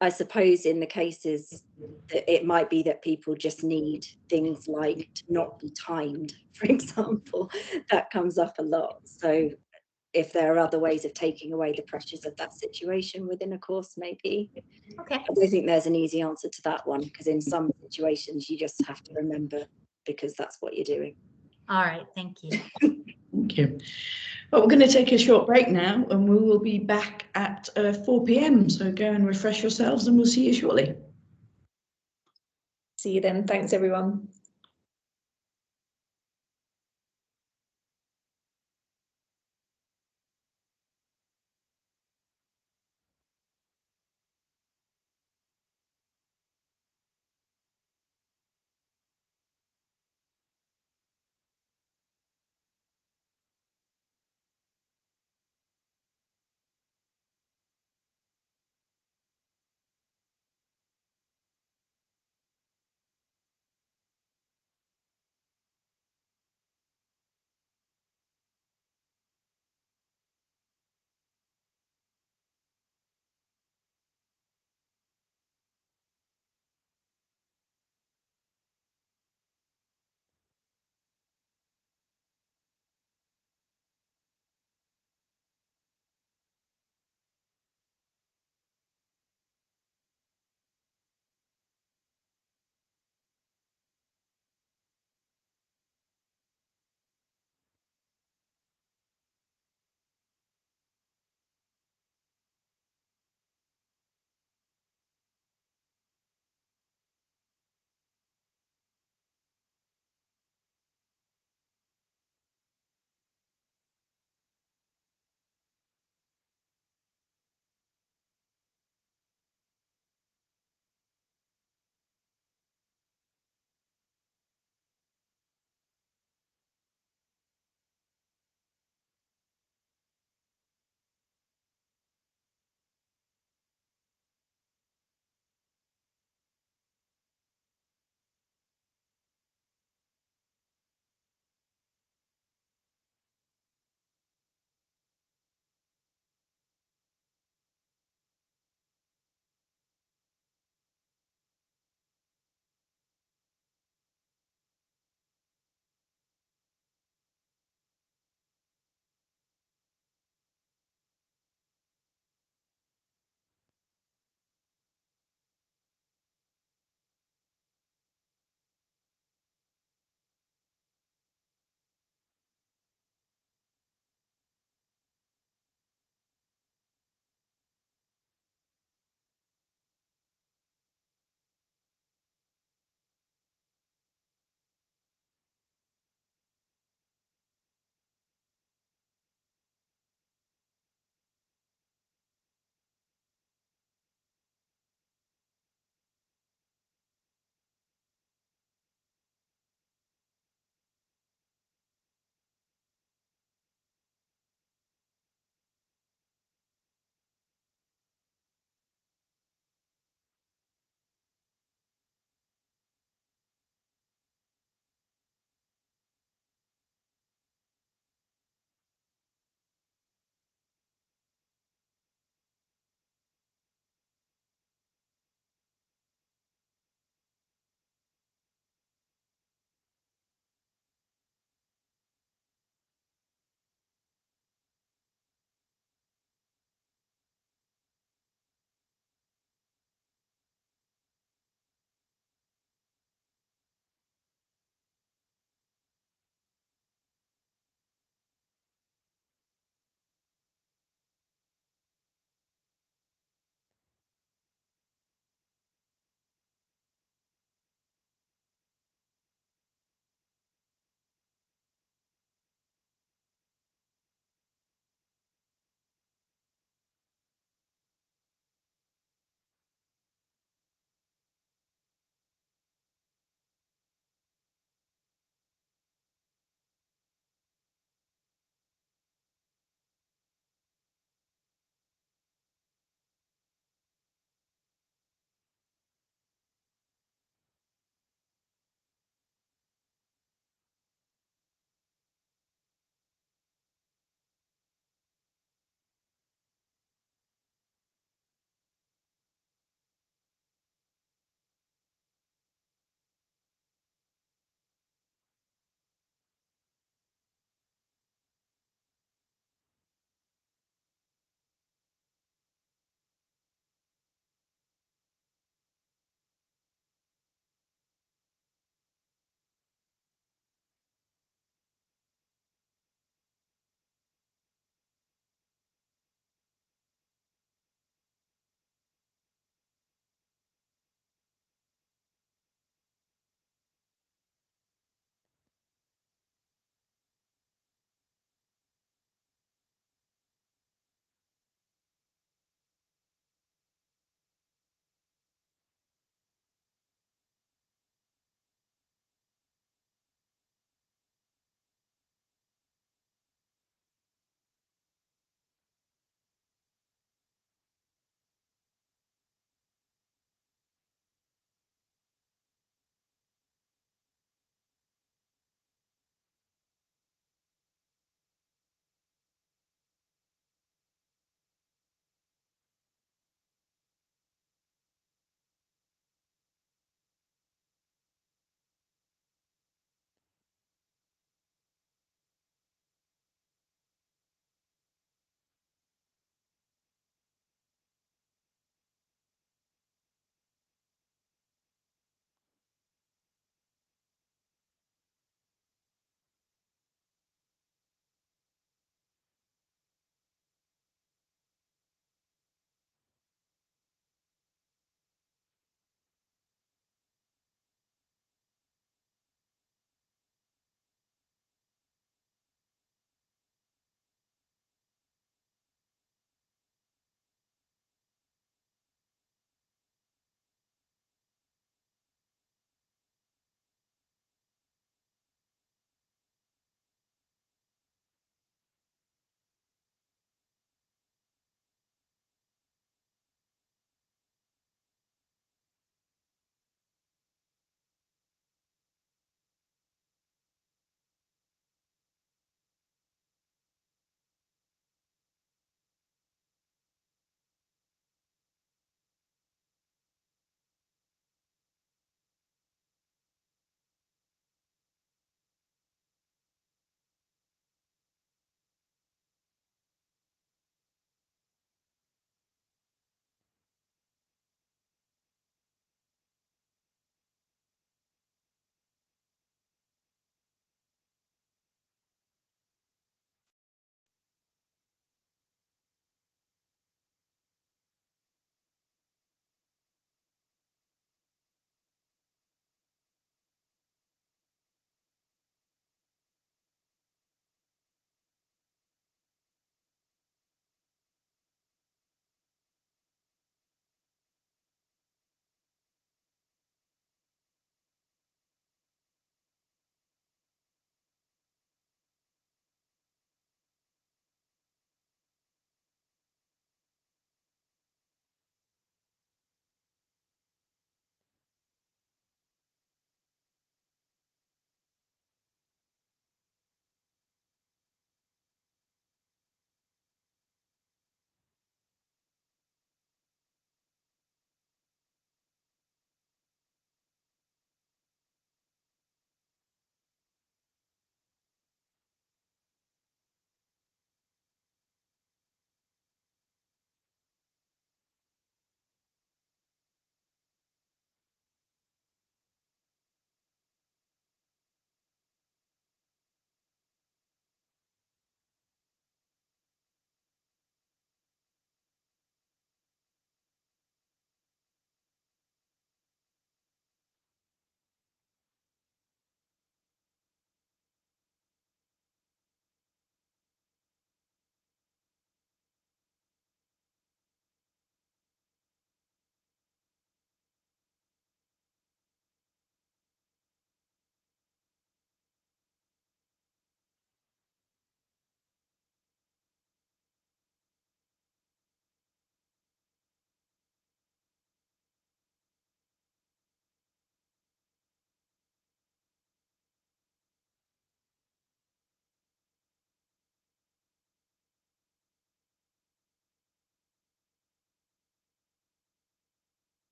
I suppose in the cases that it might be that people just need things like to not be timed, for example, that comes up a lot. So if there are other ways of taking away the pressures of that situation within a course, maybe. Okay. I don't think there's an easy answer to that one, because in some situations you just have to remember, because that's what you're doing. All right. Thank you. Thank you. Well, we're going to take a short break now, and we will be back at 4 p.m. So go and refresh yourselves, and we'll see you shortly. See you then. Thanks, everyone.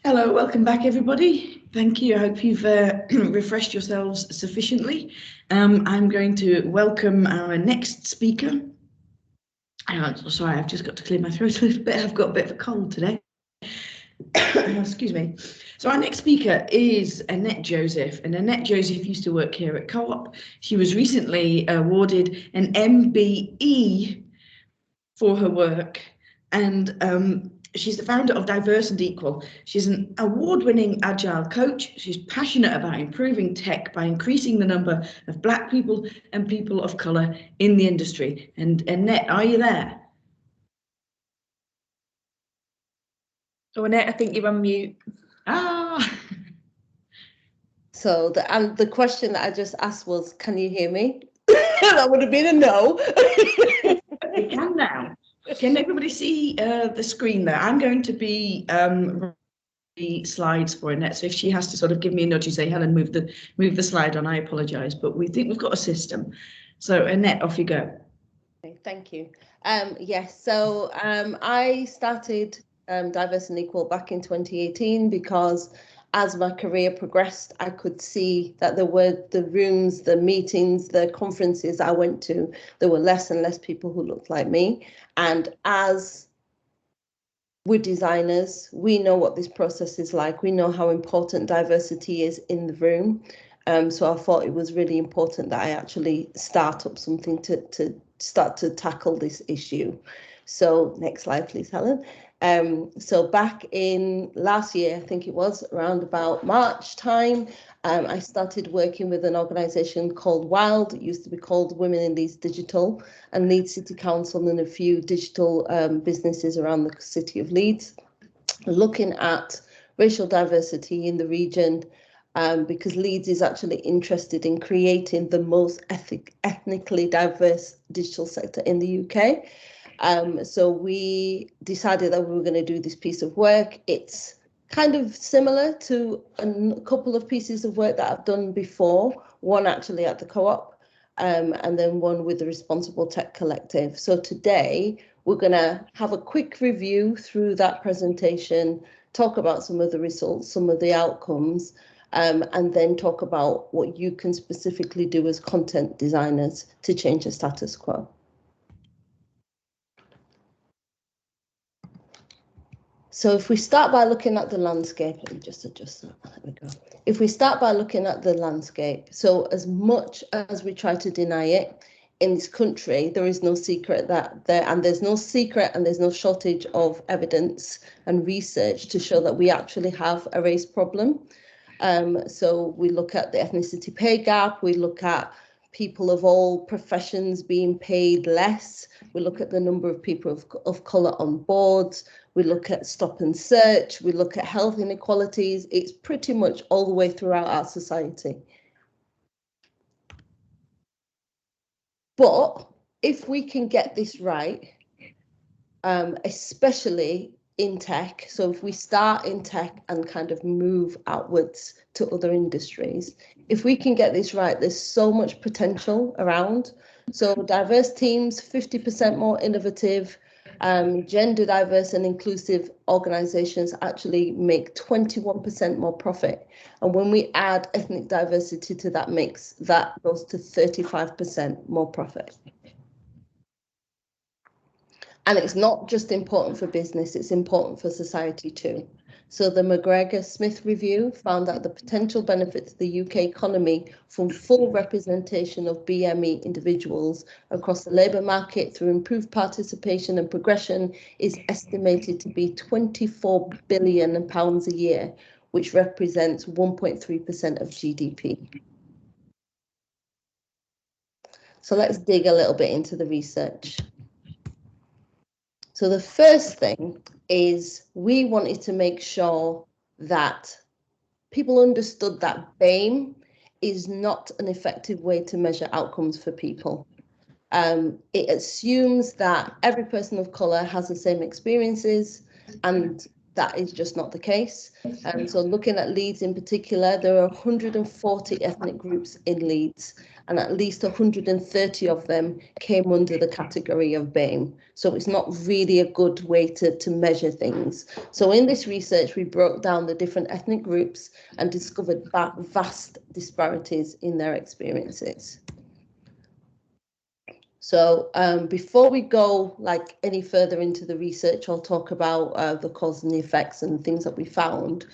Hello, welcome back everybody. Thank you. I hope you've refreshed yourselves sufficiently. I'm going to welcome our next speaker. Sorry, I've just got to clear my throat a little bit. I've got a bit of a cold today. Excuse me. So our next speaker is Annette Joseph, and Annette Joseph used to work here at Co-op. She was recently awarded an MBE for her work, and she's the founder of Diverse and Equal. She's an award-winning agile coach. She's passionate about improving tech by increasing the number of Black people and people of colour in the industry. And Annette, are you there? Oh, Annette, I think you're on mute. So the question that I just asked was, can you hear me? That would have been a no. We can now. Can everybody see the screen there? I'm going to be the slides for Annette. So if she has to sort of give me a nudge and say, Helen, move the slide on, I apologise, but we think we've got a system. So Annette, off you go. Okay, thank you. Yes, so I started Diverse and Equal back in 2018 because as my career progressed, I could see that there were the rooms, the meetings, the conferences I went to, there were less and less people who looked like me. And as we're designers, we know what this process is like. We know how important diversity is in the room. So I thought it was really important that I actually start up something to start to tackle this issue. So next slide, please, Helen. So back in last year, I think it was around about March time, I started working with an organisation called WILD. It used to be called Women in Leeds Digital, and Leeds City Council and a few digital businesses around the city of Leeds, looking at racial diversity in the region, because Leeds is actually interested in creating the most ethnically diverse digital sector in the UK. So we decided that we were going to do this piece of work. It's kind of similar to a couple of pieces of work that I've done before, one actually at the Co-op, and then one with the Responsible Tech Collective. So today we're going to have a quick review through that presentation, talk about some of the results, some of the outcomes, and then talk about what you can specifically do as content designers to change the status quo. So if we start by looking at the landscape, let me just adjust that, there we go. If we start by looking at the landscape, so as much as we try to deny it, in this country, there is no secret that there's no shortage of evidence and research to show that we actually have a race problem. So we look at the ethnicity pay gap, we look at people of all professions being paid less, we look at the number of people of colour on boards, we look at stop and search, we look at health inequalities. It's pretty much all the way throughout our society. But if we can get this right, especially in tech, so if we start in tech and kind of move outwards to other industries, if we can get this right, there's so much potential around. So diverse teams, 50% more innovative, gender diverse and inclusive organizations actually make 21% more profit. And when we add ethnic diversity to that mix, that goes to 35% more profit. And it's not just important for business, it's important for society too. So the McGregor-Smith review found that the potential benefit to the UK economy from full representation of BME individuals across the labour market through improved participation and progression is estimated to be £24 billion a year, which represents 1.3% of GDP. So let's dig a little bit into the research. So the first thing is we wanted to make sure that people understood that BAME is not an effective way to measure outcomes for people. It assumes that every person of colour has the same experiences and that is just not the case. So looking at Leeds in particular, there are 140 ethnic groups in Leeds, and at least 130 of them came under the category of BAME. So it's not really a good way to measure things. So in this research, we broke down the different ethnic groups and discovered vast disparities in their experiences. So before we go like any further into the research, I'll talk about the cause and the effects and things that we found.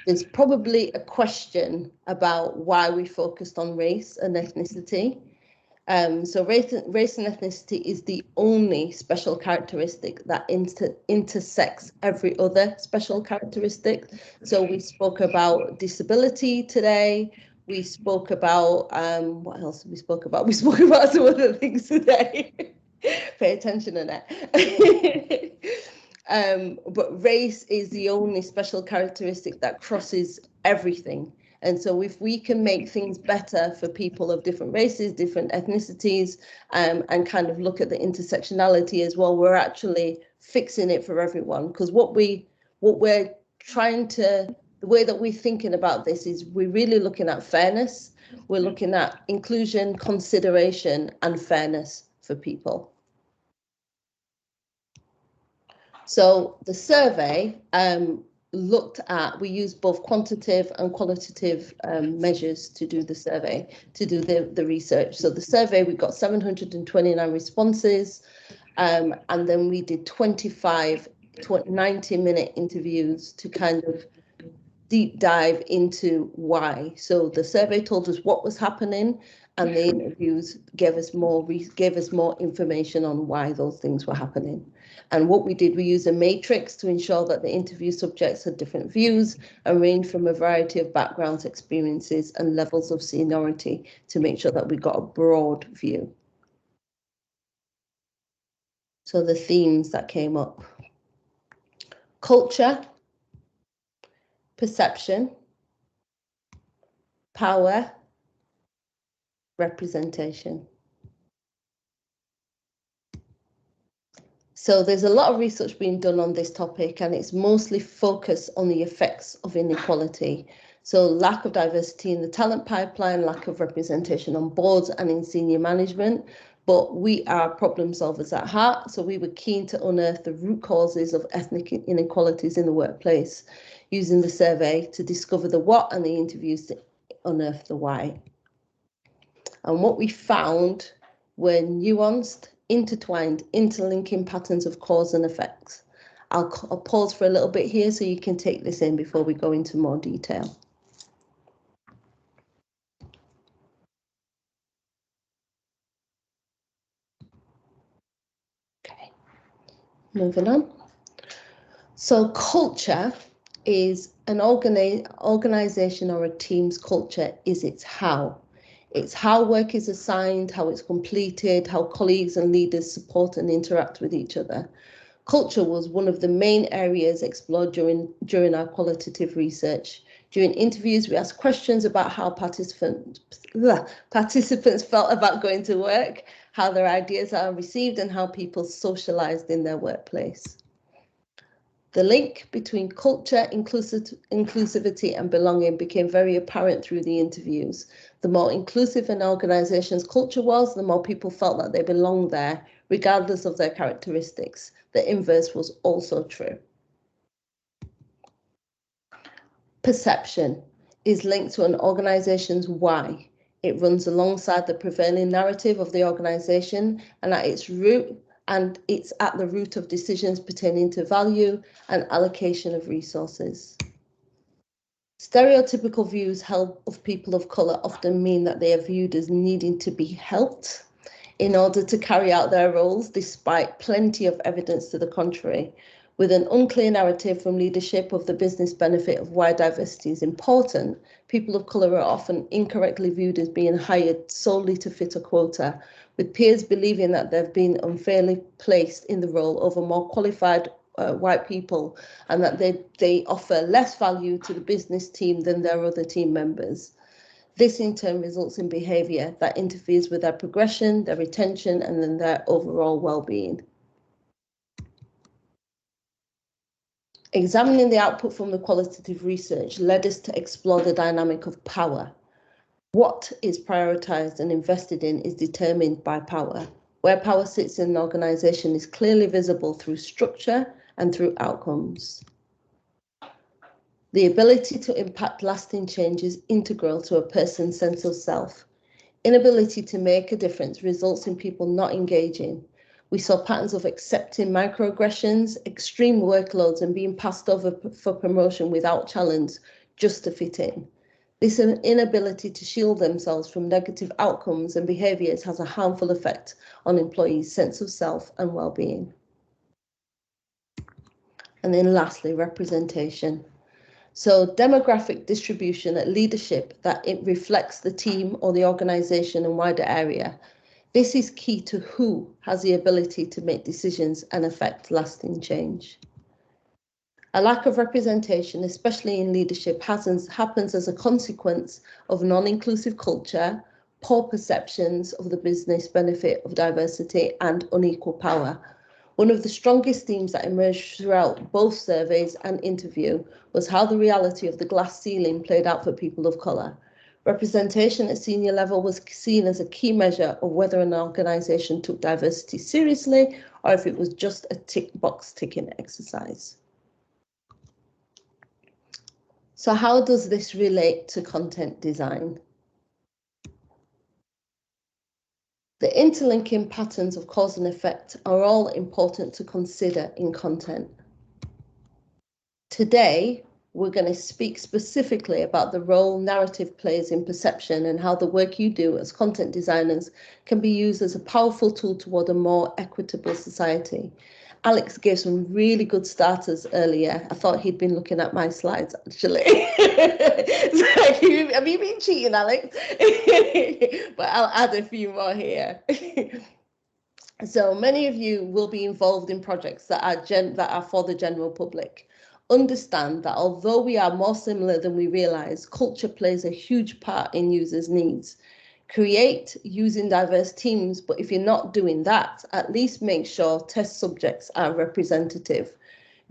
There's probably a question about why we focused on race and ethnicity. So race and ethnicity is the only special characteristic that intersects every other special characteristic. So we spoke about disability today. We spoke about, what else did we spoke about? We spoke about some other things today. Pay attention, Annette. But race is the only special characteristic that crosses everything. And so if we can make things better for people of different races, different ethnicities, and kind of look at the intersectionality as well, we're actually fixing it for everyone. Because what we're trying to, the way that we're thinking about this is we're really looking at fairness. We're looking at inclusion, consideration, and fairness for people. So the survey looked at, we used both quantitative and qualitative measures to do the survey, to do the research. So the survey, we got 729 responses, and then we did 25 90-minute interviews to kind of deep dive into why. So the survey told us what was happening, and the interviews gave us more information on why those things were happening. And what we did, we used a matrix to ensure that the interview subjects had different views and ranged from a variety of backgrounds, experiences, and levels of seniority to make sure that we got a broad view. So the themes that came up: culture, perception, power, representation. So there's a lot of research being done on this topic, and it's mostly focused on the effects of inequality. So lack of diversity in the talent pipeline, lack of representation on boards and in senior management. But we are problem solvers at heart, so we were keen to unearth the root causes of ethnic inequalities in the workplace, using the survey to discover the what and the interviews to unearth the why. And what we found were nuanced, intertwined, interlinking patterns of cause and effects. I'll pause for a little bit here so you can take this in before we go into more detail. Okay, moving on. So culture is an organization or a team's culture is its how. It's how work is assigned, how it's completed, how colleagues and leaders support and interact with each other. Culture was one of the main areas explored during our qualitative research. During interviews, we asked questions about how participants felt about going to work, how their ideas are received, and how people socialized in their workplace. The link between culture, inclusivity, and belonging became very apparent through the interviews. The more inclusive an organization's culture was, the more people felt that they belonged there, regardless of their characteristics. The inverse was also true. Perception is linked to an organization's why. It runs alongside the prevailing narrative of the organization, and it's at the root of decisions pertaining to value and allocation of resources. Stereotypical views held of people of colour often mean that they are viewed as needing to be helped in order to carry out their roles, despite plenty of evidence to the contrary. With an unclear narrative from leadership of the business benefit of why diversity is important, people of colour are often incorrectly viewed as being hired solely to fit a quota, with peers believing that they've been unfairly placed in the role over more qualified white people, and that they offer less value to the business team than their other team members. This in turn results in behaviour that interferes with their progression, their retention, and then their overall well-being. Examining the output from the qualitative research led us to explore the dynamic of power. What is prioritised and invested in is determined by power. Where power sits in an organisation is clearly visible through structure and through outcomes. The ability to impact lasting change is integral to a person's sense of self. Inability to make a difference results in people not engaging. We saw patterns of accepting microaggressions, extreme workloads, and being passed over for promotion without challenge just to fit in. This inability to shield themselves from negative outcomes and behaviours has a harmful effect on employees' sense of self and well-being. And then lastly, representation. So demographic distribution at leadership that it reflects the team or the organisation and wider area. This is key to who has the ability to make decisions and affect lasting change. A lack of representation, especially in leadership, happens as a consequence of non-inclusive culture, poor perceptions of the business benefit of diversity, and unequal power. One of the strongest themes that emerged throughout both surveys and interview was how the reality of the glass ceiling played out for people of colour. Representation at senior level was seen as a key measure of whether an organisation took diversity seriously or if it was just a tick box ticking exercise. So how does this relate to content design? The interlinking patterns of cause and effect are all important to consider in content. Today, we're going to speak specifically about the role narrative plays in perception and how the work you do as content designers can be used as a powerful tool toward a more equitable society. Alex gave some really good starters earlier. I thought he'd been looking at my slides, actually. Have you been cheating, Alex? But I'll add a few more here. So many of you will be involved in projects that are for the general public. Understand that although we are more similar than we realise, culture plays a huge part in users' needs. Create using diverse teams, but if you're not doing that, at least make sure test subjects are representative.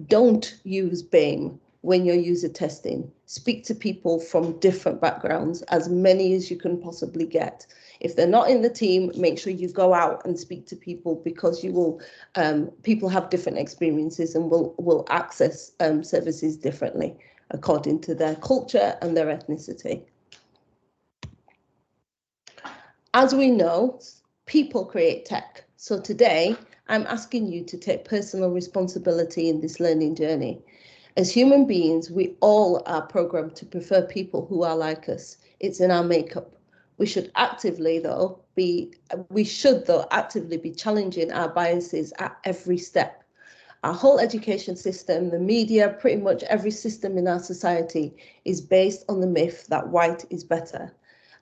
Don't use BAME when you're user testing. Speak to people from different backgrounds, as many as you can possibly get. If they're not in the team, make sure you go out and speak to people, because you will. People have different experiences and will access services differently according to their culture and their ethnicity. As we know, people create tech. So today, I'm asking you to take personal responsibility in this learning journey. As human beings, we all are programmed to prefer people who are like us. It's in our makeup. We should actively be challenging our biases at every step. Our whole education system, the media, pretty much every system in our society is based on the myth that white is better.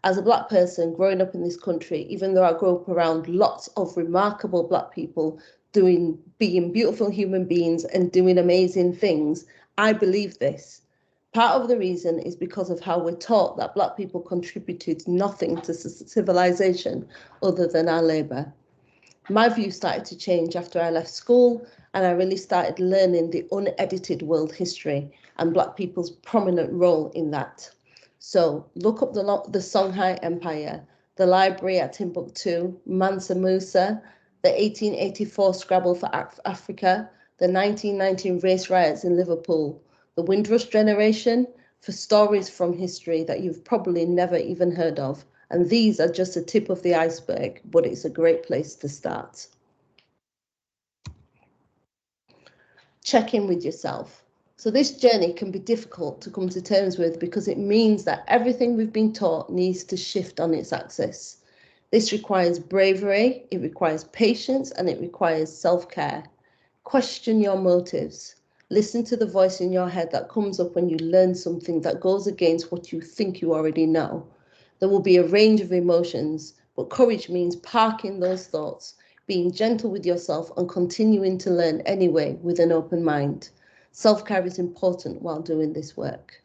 As a Black person growing up in this country, even though I grew up around lots of remarkable Black people being beautiful human beings and doing amazing things, I believe this. Part of the reason is because of how we're taught that Black people contributed nothing to civilization other than our labour. My view started to change after I left school, and I really started learning the unedited world history and Black people's prominent role in that. So look up the Songhai Empire, the library at Timbuktu, Mansa Musa, the 1884 Scrabble for Africa, the 1919 race riots in Liverpool, the Windrush generation, for stories from history that you've probably never even heard of. And these are just the tip of the iceberg, but it's a great place to start. Check in with yourself. So this journey can be difficult to come to terms with, because it means that everything we've been taught needs to shift on its axis. This requires bravery, it requires patience, and it requires self-care. Question your motives. Listen to the voice in your head that comes up when you learn something that goes against what you think you already know. There will be a range of emotions, but courage means parking those thoughts, being gentle with yourself, and continuing to learn anyway with an open mind. Self-care is important while doing this work.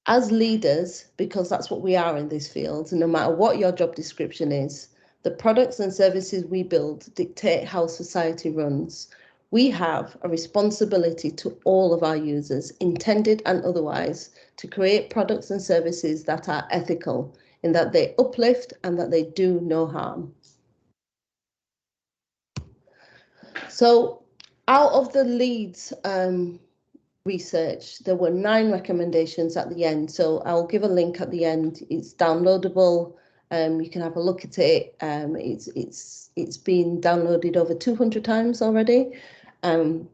As leaders, because that's what we are in this field, no matter what your job description is, the products and services we build dictate how society runs. We have a responsibility to all of our users, intended and otherwise, to create products and services that are ethical, in that they uplift and that they do no harm. So out of the Leeds research, there were 9 recommendations at the end. So I'll give a link at the end. It's downloadable. You can have a look at it. It's been downloaded over 200 times already. And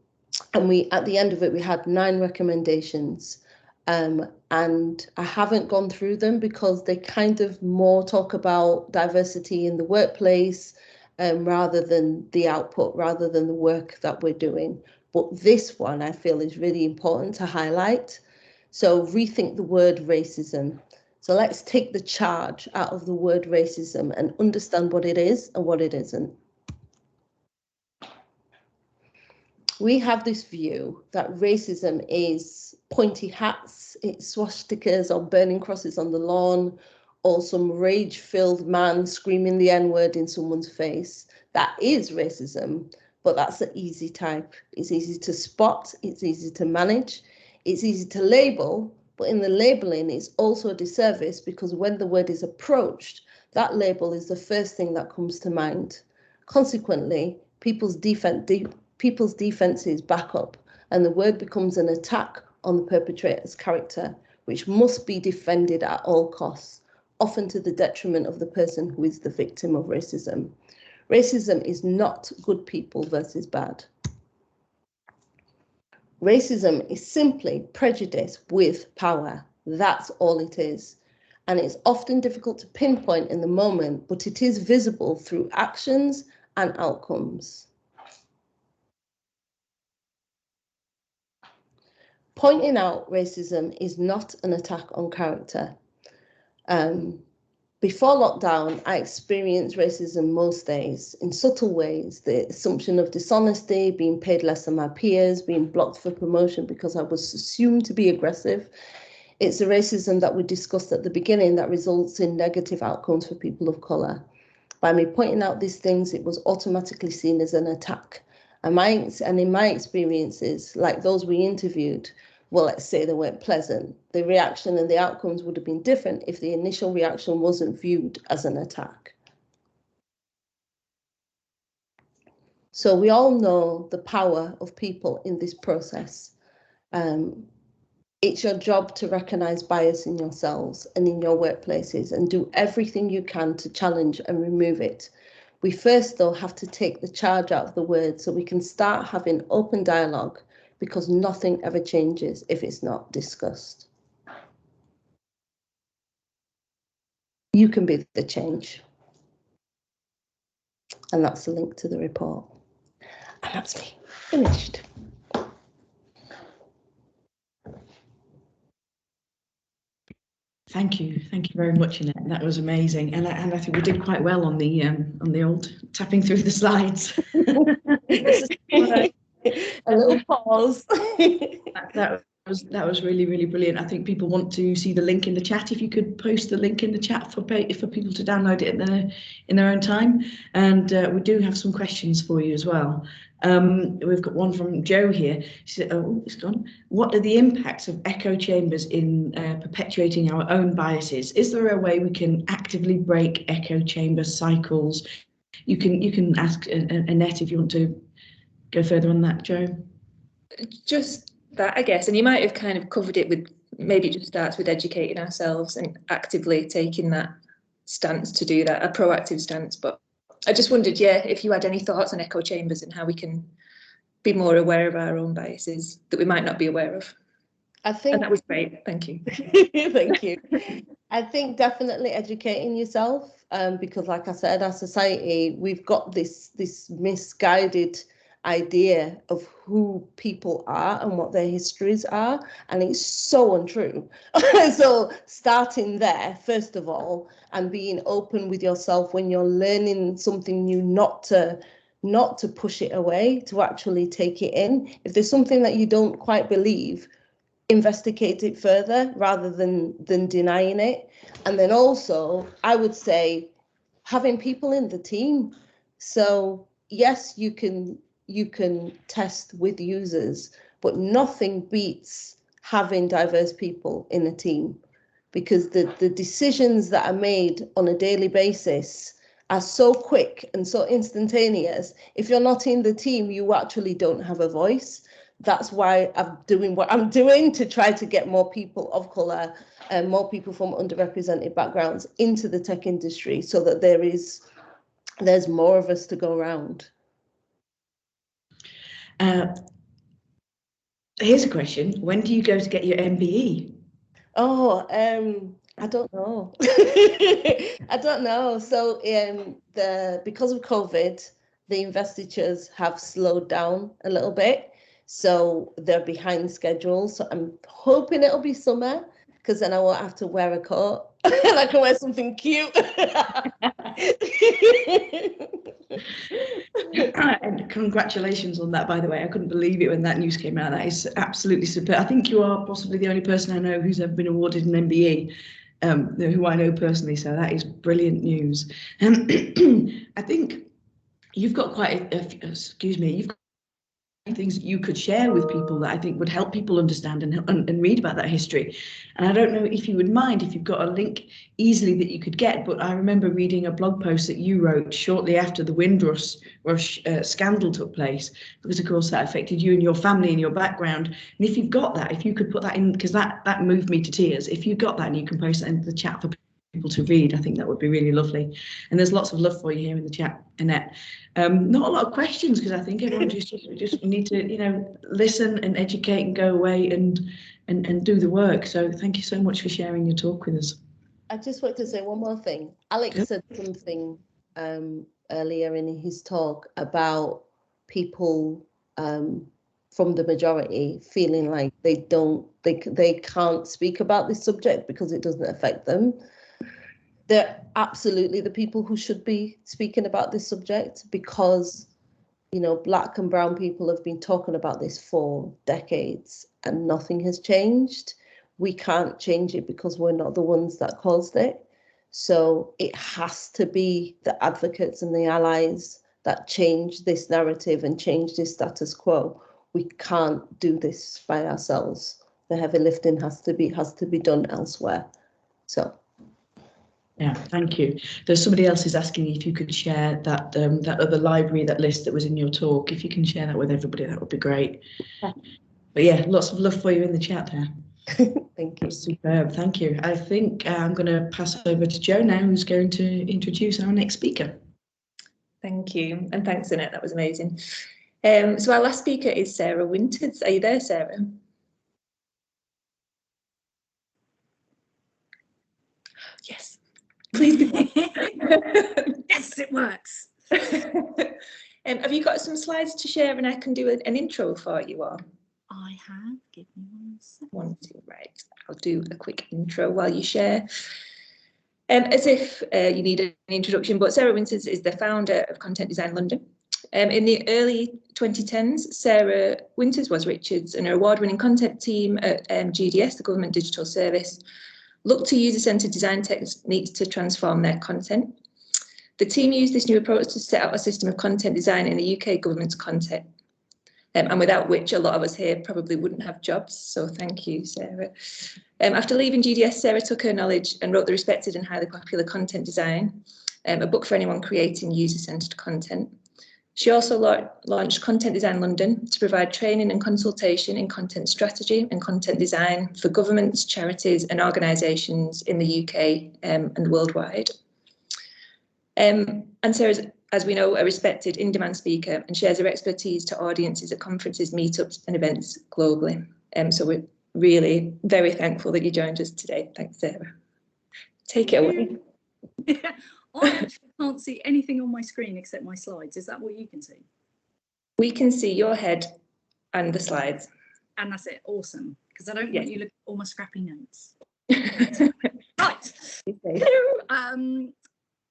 we, at the end of it, we had 9 recommendations. And I haven't gone through them because they kind of more talk about diversity in the workplace, rather than the output, rather than the work that we're doing. But this one I feel is really important to highlight. So rethink the word racism. So let's take the charge out of the word racism and understand what it is and what it isn't. We have this view that racism is pointy hats, it's swastikas or burning crosses on the lawn, or some rage-filled man screaming the N-word in someone's face. That is racism, but that's the easy type. It's easy to spot, it's easy to manage, it's easy to label, but in the labeling, it's also a disservice because when the word is approached, that label is the first thing that comes to mind. Consequently, people's defenses back up, and the word becomes an attack on the perpetrator's character, which must be defended at all costs, often to the detriment of the person who is the victim of racism. Racism is not good people versus bad. Racism is simply prejudice with power. That's all it is. And it's often difficult to pinpoint in the moment, but it is visible through actions and outcomes. Pointing out racism is not an attack on character. Before lockdown, I experienced racism most days in subtle ways. The assumption of dishonesty, being paid less than my peers, being blocked for promotion because I was assumed to be aggressive. It's the racism that we discussed at the beginning that results in negative outcomes for people of colour. By me pointing out these things, it was automatically seen as an attack. And in my experiences, like those we interviewed, well, let's say they weren't pleasant. The reaction and the outcomes would have been different if the initial reaction wasn't viewed as an attack. So we all know the power of people in this process. It's your job to recognise bias in yourselves and in your workplaces and do everything you can to challenge and remove it. We first, though, have to take the charge out of the word so we can start having open dialogue, because nothing ever changes if it's not discussed. You can be the change. And that's the link to the report. And that's me, finished. Thank you very much, Annette. That was amazing, and I think we did quite well on the old tapping through the slides. A little pause. That was really brilliant. I think people want to see the link in the chat. If you could post the link in the chat for people to download it in their own time, and we do have some questions for you as well. We've got one from Joe here. She said, "Oh, it's gone. What are the impacts of echo chambers in perpetuating our own biases? Is there a way we can actively break echo chamber cycles?" You can ask Annette if you want to go further on that, Joe. Just that, I guess, and you might have kind of covered it with, maybe it just starts with educating ourselves and actively taking that stance to do that, a proactive stance. But I just wondered, yeah, if you had any thoughts on echo chambers and how we can be more aware of our own biases that we might not be aware of. I think, and that was great, thank you. Thank you. I think definitely educating yourself, because like I said, our society, we've got this misguided idea of who people are and what their histories are, and it's so untrue. So starting there, first of all, and being open with yourself when you're learning something new, not to push it away, to actually take it in. If there's something that you don't quite believe, investigate it further rather than denying it. And then also, I would say having people in the team. So yes, you can you can test with users, but nothing beats having diverse people in a team, because the decisions that are made on a daily basis are so quick and so instantaneous. If you're not in the team, you actually don't have a voice. That's why I'm doing what I'm doing, to try to get more people of colour and more people from underrepresented backgrounds into the tech industry, so that there's more of us to go around. Here's a question. When do you go to get your MBE? Oh, I don't know. I don't know. So because of COVID, the investitures have slowed down a little bit. So they're behind schedule. So I'm hoping it'll be summer, because then I won't have to wear a coat and I can wear something cute. And congratulations on that, by the way. I couldn't believe it when that news came out. That is absolutely superb. I think you are possibly the only person I know who's ever been awarded an MBE, who I know personally. So that is brilliant news. I think you've got quite you've got things that you could share with people that I think would help people understand and read about that history. And I don't know if you would mind if you've got a link easily that you could get, but I remember reading a blog post that you wrote shortly after the Windrush scandal took place, because of course that affected you and your family and your background. And if you've got that, if you could put that in, because that moved me to tears. If you've got that and you can post that into the chat for people to read, I think that would be really lovely. And there's lots of love for you here in the chat, Annette. Not a lot of questions, because I think everyone just need to, listen and educate and go away and do the work. So thank you so much for sharing your talk with us. I just want to say one more thing. Alex said something earlier in his talk about people from the majority feeling like they can't speak about this subject because it doesn't affect them. They're absolutely the people who should be speaking about this subject, because Black and brown people have been talking about this for decades and nothing has changed. We can't change it because we're not the ones that caused it. So it has to be the advocates and the allies that change this narrative and change this status quo. We can't do this by ourselves. The heavy lifting has to be done elsewhere. So. Yeah, thank you. There's somebody else who's asking if you could share that that other library, that list that was in your talk. If you can share that with everybody, that would be great. Yeah. But yeah, lots of love for you in the chat there. Thank you. Superb, thank you. I think I'm going to pass over to Jo now, who's going to introduce our next speaker. Thank you, and thanks, Annette. That was amazing. So our last speaker is Sarah Winters. Are you there, Sarah? Yes. Please be. Yes, it works. Have you got some slides to share and I can do an intro for you all? I have. Give me 1 second. 1, 2, right. I'll do a quick intro while you share. As if you need an introduction, but Sarah Winters is the founder of Content Design London. In the early 2010s, Sarah Winters was Richards and her award-winning content team at GDS, the Government Digital Service, looked to user-centered design techniques to transform their content. The team used this new approach to set up a system of content design in the UK government's content, and without which a lot of us here probably wouldn't have jobs. So thank you, Sarah. After leaving GDS, Sarah took her knowledge and wrote the respected and highly popular Content Design, a book for anyone creating user-centered content. She also launched Content Design London to provide training and consultation in content strategy and content design for governments, charities and organisations in the UK and worldwide. And Sarah's, as we know, a respected in-demand speaker and shares her expertise to audiences at conferences, meetups and events globally. So we're really very thankful that you joined us today. Thanks, Sarah. Take it away. I actually can't see anything on my screen except my slides. Is that what you can see? We can see your head and the slides. And that's it. Awesome. Because I don't Yes. want you look at all my scrappy notes. Right. Hello.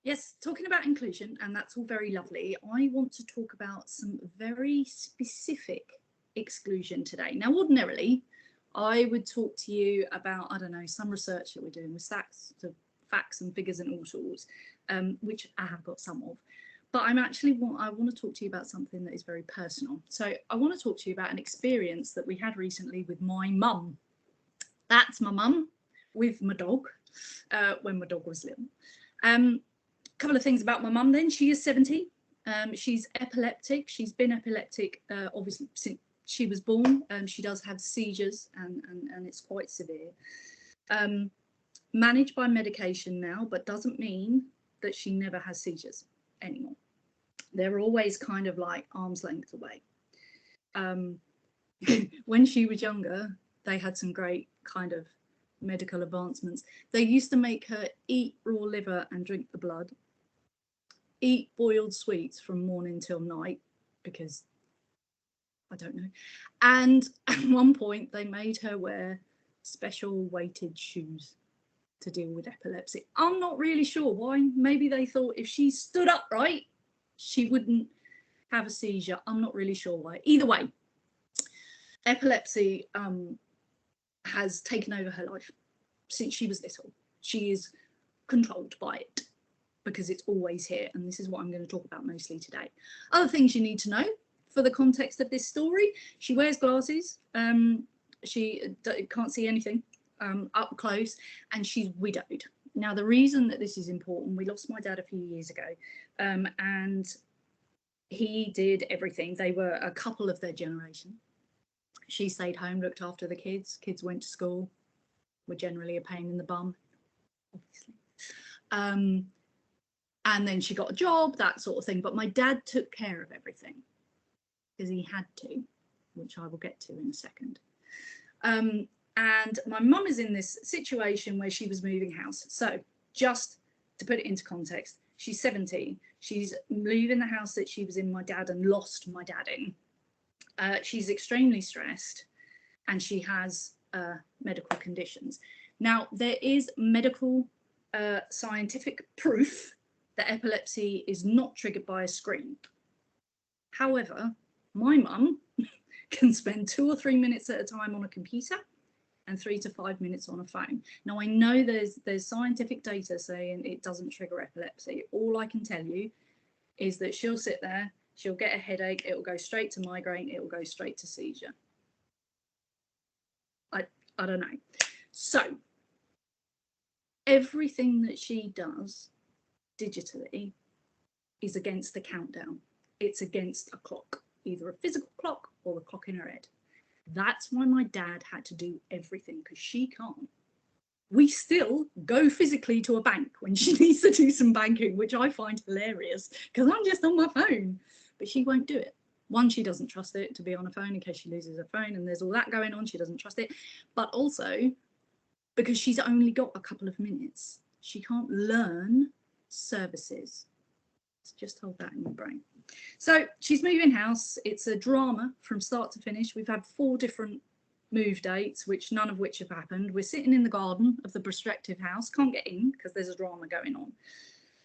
Yes, talking about inclusion, and that's all very lovely. I want to talk about some very specific exclusion today. Now, ordinarily, I would talk to you about, I don't know, some research that we're doing with stacks of facts and figures and all sorts, which I have got some of. but I want to talk to you about something that is very personal. So I want to talk to you about an experience that we had recently with my mum. That's my mum with my dog, when my dog was little. Couple of things about my mum then. She is 70. She's epileptic. She's been epileptic obviously since she was born. She does have seizures and it's quite severe. Managed by medication now, but doesn't mean that she never has seizures anymore. They're always kind of like arm's length away. When she was younger, they had some great kind of medical advancements. They used to make her eat raw liver and drink the blood, eat boiled sweets from morning till night, because I don't know. And at one point they made her wear special weighted shoes to deal with epilepsy. I'm not really sure why. Maybe they thought if she stood upright, she wouldn't have a seizure. I'm not really sure why. Either way, epilepsy has taken over her life since she was little. She is controlled by it because it's always here, and this is what I'm going to talk about mostly today. Other things you need to know for the context of this story: she wears glasses, she can't see anything up close, and she's widowed. Now, the reason that this is important, we lost my dad a few years ago, and he did everything. They were a couple of their generation. She stayed home, looked after the kids. Kids went to school, were generally a pain in the bum, obviously. And then she got a job, that sort of thing. But my dad took care of everything because he had to, which I will get to in a second. And my mum is in this situation where she was moving house. So just to put it into context, she's 70. She's leaving the house that she was in, my dad, and lost my dad in. She's extremely stressed, and she has medical conditions. Now, there is medical scientific proof that epilepsy is not triggered by a screen. However, my mum can spend 2 or 3 minutes at a time on a computer and 3 to 5 minutes on a phone. Now, I know there's scientific data saying it doesn't trigger epilepsy. All I can tell you is that she'll sit there, she'll get a headache, it will go straight to migraine, it will go straight to seizure. I don't know. So everything that she does digitally is against the countdown. It's against a clock, either a physical clock or the clock in her head. That's why my dad had to do everything, because she can't. We still go physically to a bank when she needs to do some banking, which I find hilarious because I'm just on my phone, but she won't do it. One, she doesn't trust it to be on a phone in case she loses her phone, and there's all that going on. She doesn't trust it, but also because she's only got a couple of minutes, she can't learn services. So just hold that in your brain. So she's moving house. It's a drama from start to finish. We've had 4 different move dates, which none of which have happened. We're sitting in the garden of the prospective house, can't get in because there's a drama going on.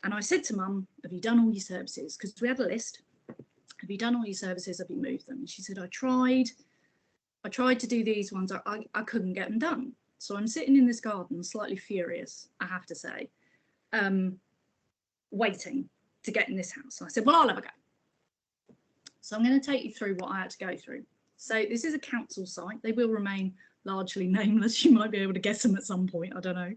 And I said to Mum, have you done all your services? Because we had a list. Have you done all your services? Have you moved them? And she said, I tried to do these ones. I couldn't get them done. So I'm sitting in this garden, slightly furious, I have to say, waiting to get in this house. So I said, well, I'll have a go. So I'm going to take you through what I had to go through. So this is a council site. They will remain largely nameless. You might be able to guess them at some point. I don't know.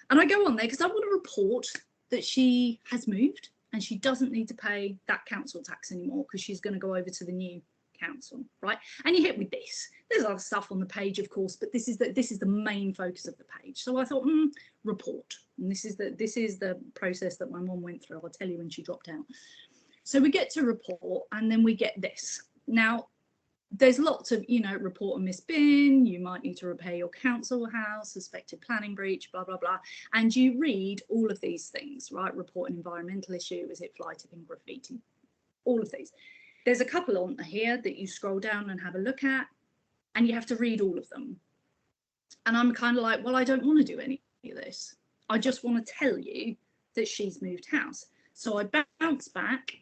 And I go on there because I want to report that she has moved and she doesn't need to pay that council tax anymore because she's going to go over to the new council, right? And you hit with this. There's other stuff on the page, of course, but this is the main focus of the page. So I thought, report. And this is the process that my mum went through. I'll tell you when she dropped out. So we get to report, and then we get this. Now, there's lots of, report a missed bin, you might need to repair your council house, suspected planning breach, blah, blah, blah. And you read all of these things, right? Report an environmental issue, is it fly tipping, graffiti, all of these. There's a couple on here that you scroll down and have a look at, and you have to read all of them. And I'm kind of like, well, I don't want to do any of this. I just want to tell you that she's moved house. So I bounce back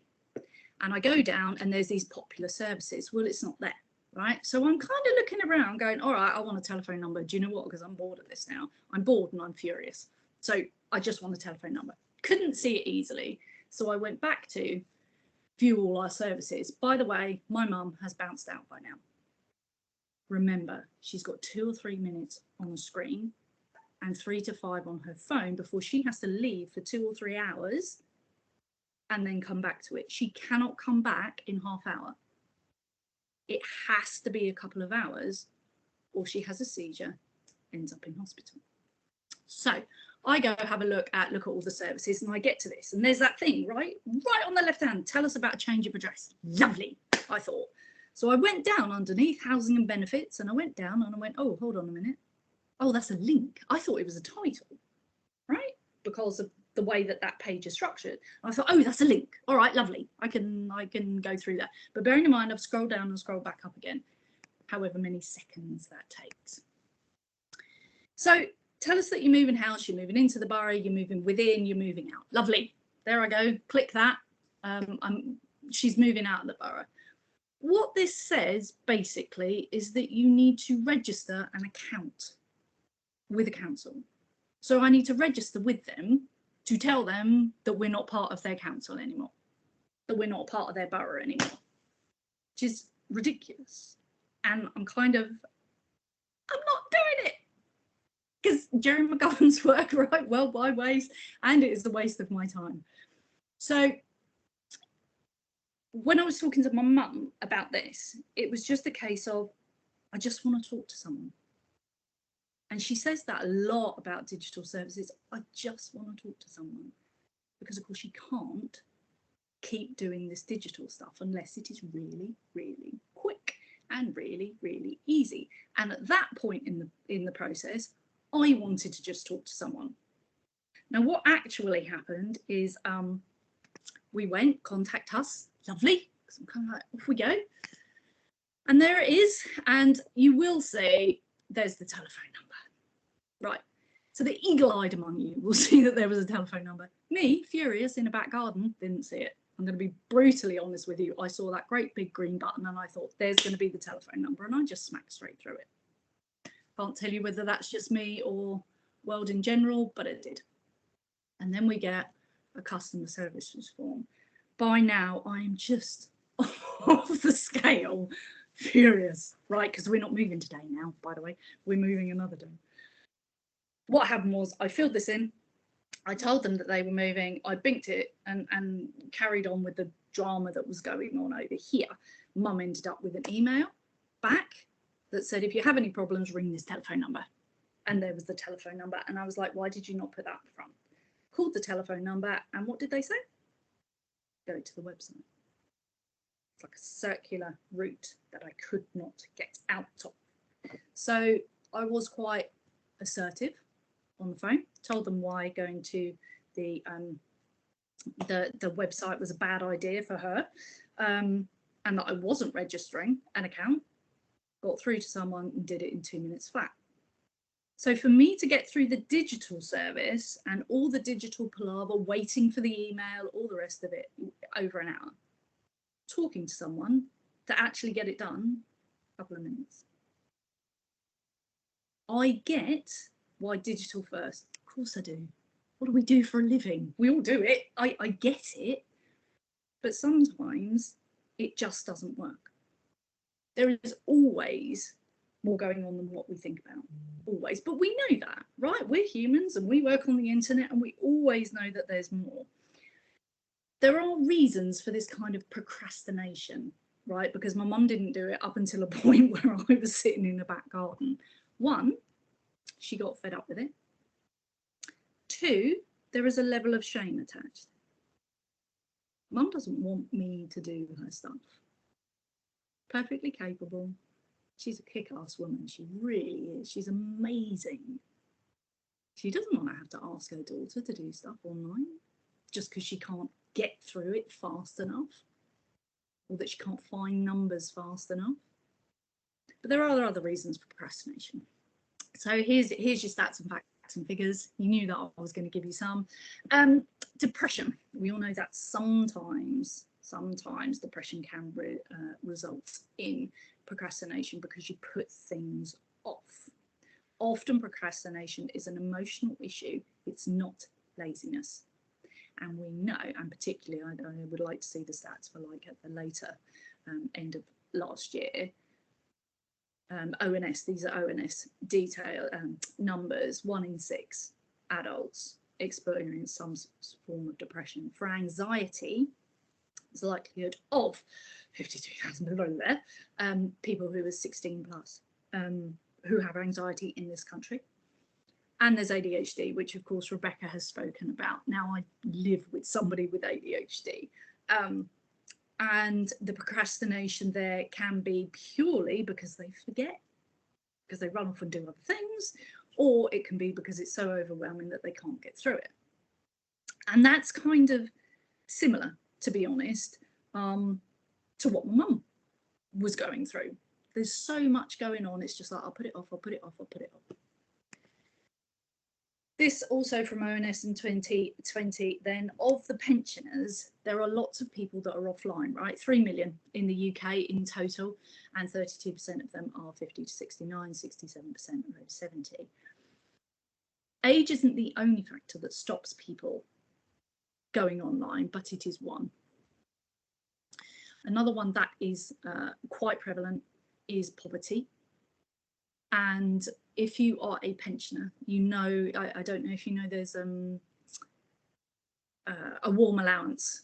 and I go down, and there's these popular services. Well, it's not there, right? So I'm kind of looking around going, all right, I want a telephone number. Do you know what? Because I'm bored of this now. I'm bored and I'm furious. So I just want a telephone number. Couldn't see it easily. So I went back to view all our services. By the way, my mum has bounced out by now. Remember, she's got 2 or 3 minutes on the screen and 3 to 5 on her phone before she has to leave for 2 or 3 hours and then come back to it. She cannot come back in half hour. It has to be a couple of hours or she has a seizure, ends up in hospital. So I go have a look at all the services and I get to this and there's that thing right on the left hand, tell us about a change of address. Lovely, I thought. So I went down underneath housing and benefits and I went down and I went, oh, hold on a minute. Oh, that's a link. I thought it was a title, right? Because of the way that that page is structured. I thought, oh, that's a link. All right, lovely. I can go through that. But bearing in mind, I've scrolled down and scrolled back up again, however many seconds that takes. So tell us that you're moving house, you're moving into the borough, you're moving within, you're moving out. Lovely. There I go. Click that. She's moving out of the borough. What this says basically is that you need to register an account with a council. So I need to register with them to tell them that we're not part of their council anymore, that we're not part of their borough anymore, which is ridiculous. And I'm not doing it because Jerry McGovern's work, right? Well, by waste, and it is a waste of my time. So when I was talking to my mum about this, it was just a case of, I just want to talk to someone. And she says that a lot about digital services. I just want to talk to someone because, of course, you can't keep doing this digital stuff unless it is really, really quick and really, really easy. And at that point in the process, I wanted to just talk to someone. Now, what actually happened is we went, contact us, lovely. So I'm kind of like, off we go. And there it is. And you will see there's the telephone number. Right, so the eagle-eyed among you will see that there was a telephone number. Me, furious in a back garden, didn't see it. I'm going to be brutally honest with you. I saw that great big green button and I thought there's going to be the telephone number and I just smacked straight through it. Can't tell you whether that's just me or world in general, but it did. And then we get a customer services form. By now, I'm just off the scale, furious, right? Because we're not moving today now, by the way. We're moving another day. What happened was I filled this in. I told them that they were moving. I binked it and carried on with the drama that was going on over here. Mum ended up with an email back that said, if you have any problems, ring this telephone number. And there was the telephone number. And I was like, why did you not put that up front? Called the telephone number. And what did they say? Go to the website. It's like a circular route that I could not get out of. So I was quite assertive on the phone, told them why going to the website was a bad idea for her, and that I wasn't registering an account. Got through to someone and did it in 2 minutes flat. So for me to get through the digital service and all the digital palaver, waiting for the email, all the rest of it, over an hour, talking to someone to actually get it done, a couple of minutes. I get why digital first. Of course I do. What do we do for a living? We all do it. I get it. But sometimes it just doesn't work. There is always more going on than what we think about. Always. But we know that, right? We're humans and we work on the internet and we always know that there's more. There are reasons for this kind of procrastination, right? Because my mum didn't do it up until a point where I was sitting in the back garden. One, she got fed up with it. Two, there is a level of shame attached. Mum doesn't want me to do her stuff. Perfectly capable. She's a kick-ass woman. She really is. She's amazing. She doesn't want to have to ask her daughter to do stuff online just because she can't get through it fast enough or that she can't find numbers fast enough. But there are other reasons for procrastination. So here's your stats and facts and figures. You knew that I was going to give you some. Depression. We all know that sometimes depression can result in procrastination because you put things off. Often procrastination is an emotional issue. It's not laziness. And we know, and particularly I would like to see the stats for like at the later end of last year, ONS, these are ONS detail numbers, 1 in 6 adults experience some form of depression. For anxiety, there's a likelihood of 52,000 below there, people who are 16 plus who have anxiety in this country. And there's ADHD, which of course Rebecca has spoken about. Now I live with somebody with ADHD. And the procrastination there can be purely because they forget, because they run off and do other things, or it can be because it's so overwhelming that they can't get through it. And that's kind of similar, to be honest, to what my mum was going through. There's so much going on, it's just like, I'll put it off, I'll put it off, I'll put it off. This also from ONS in 2020, then of the pensioners, there are lots of people that are offline, right? 3 million in the UK in total, and 32% of them are 50 to 69, 67% are over 70. Age isn't the only factor that stops people going online, but it is one. Another one that is quite prevalent is poverty. And if you are a pensioner, you know, I don't know if you know, there's a warm allowance.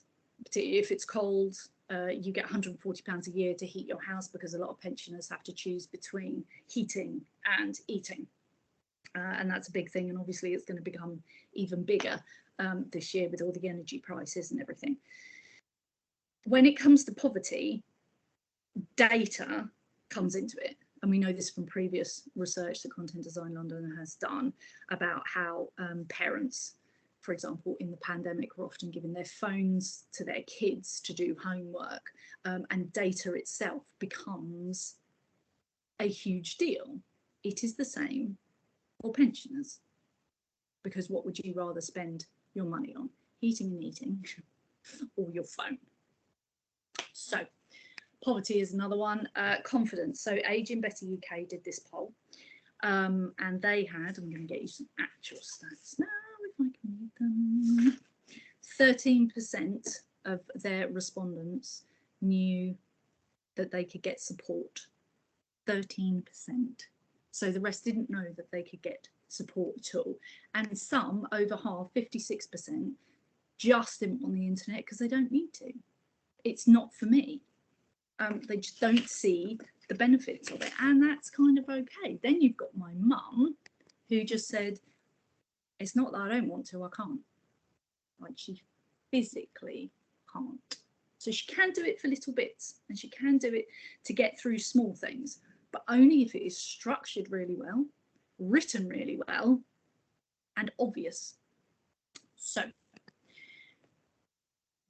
If it's cold, you get £140 a year to heat your house, because a lot of pensioners have to choose between heating and eating. And that's a big thing. And obviously it's going to become even bigger this year with all the energy prices and everything. When it comes to poverty, data comes into it. And we know this from previous research that Content Design London has done about how parents, for example, in the pandemic, were often giving their phones to their kids to do homework, and data itself becomes a huge deal. It is the same for pensioners, because what would you rather spend your money on? Heating and eating or your phone? So poverty is another one. Confidence. So Aging Better UK did this poll, and they had, I'm going to get you some actual stats now if I can read them. 13% of their respondents knew that they could get support. 13%. So the rest didn't know that they could get support at all. And some, over half, 56%, just didn't want the internet because they don't need to. It's not for me. They just don't see the benefits of it, and that's kind of okay. Then you've got my mum, who just said, it's not that I don't want to, I can't. Like, she physically can't. So she can do it for little bits, and she can do it to get through small things, but only if it is structured really well, written really well, and obvious. So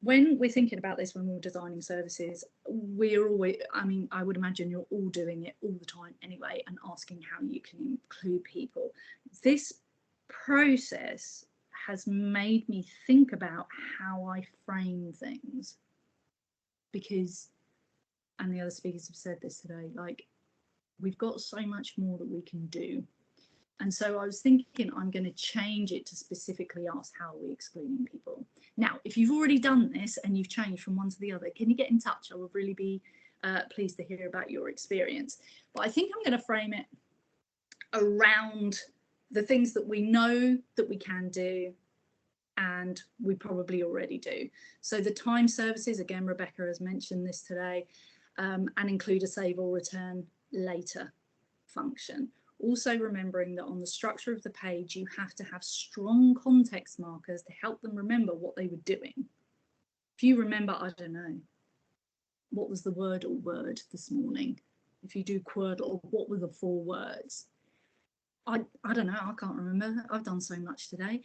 when we're thinking about this, when we're designing services, we're always, I mean, I would imagine you're all doing it all the time anyway, and asking how you can include people. This process has made me think about how I frame things, because, and the other speakers have said this today, like, we've got so much more that we can do. And so I was thinking I'm going to change it to specifically ask, how are we excluding people? Now, if you've already done this and you've changed from one to the other, can you get in touch? I would really be pleased to hear about your experience. But I think I'm going to frame it around the things that we know that we can do and we probably already do. So the time services, again, Rebecca has mentioned this today, and include a save or return later function. Also remembering that on the structure of the page, you have to have strong context markers to help them remember what they were doing. If you remember, I don't know, what was the word or word this morning? If you do Quordle, what were the 4 words? I don't know, I can't remember. I've done so much today.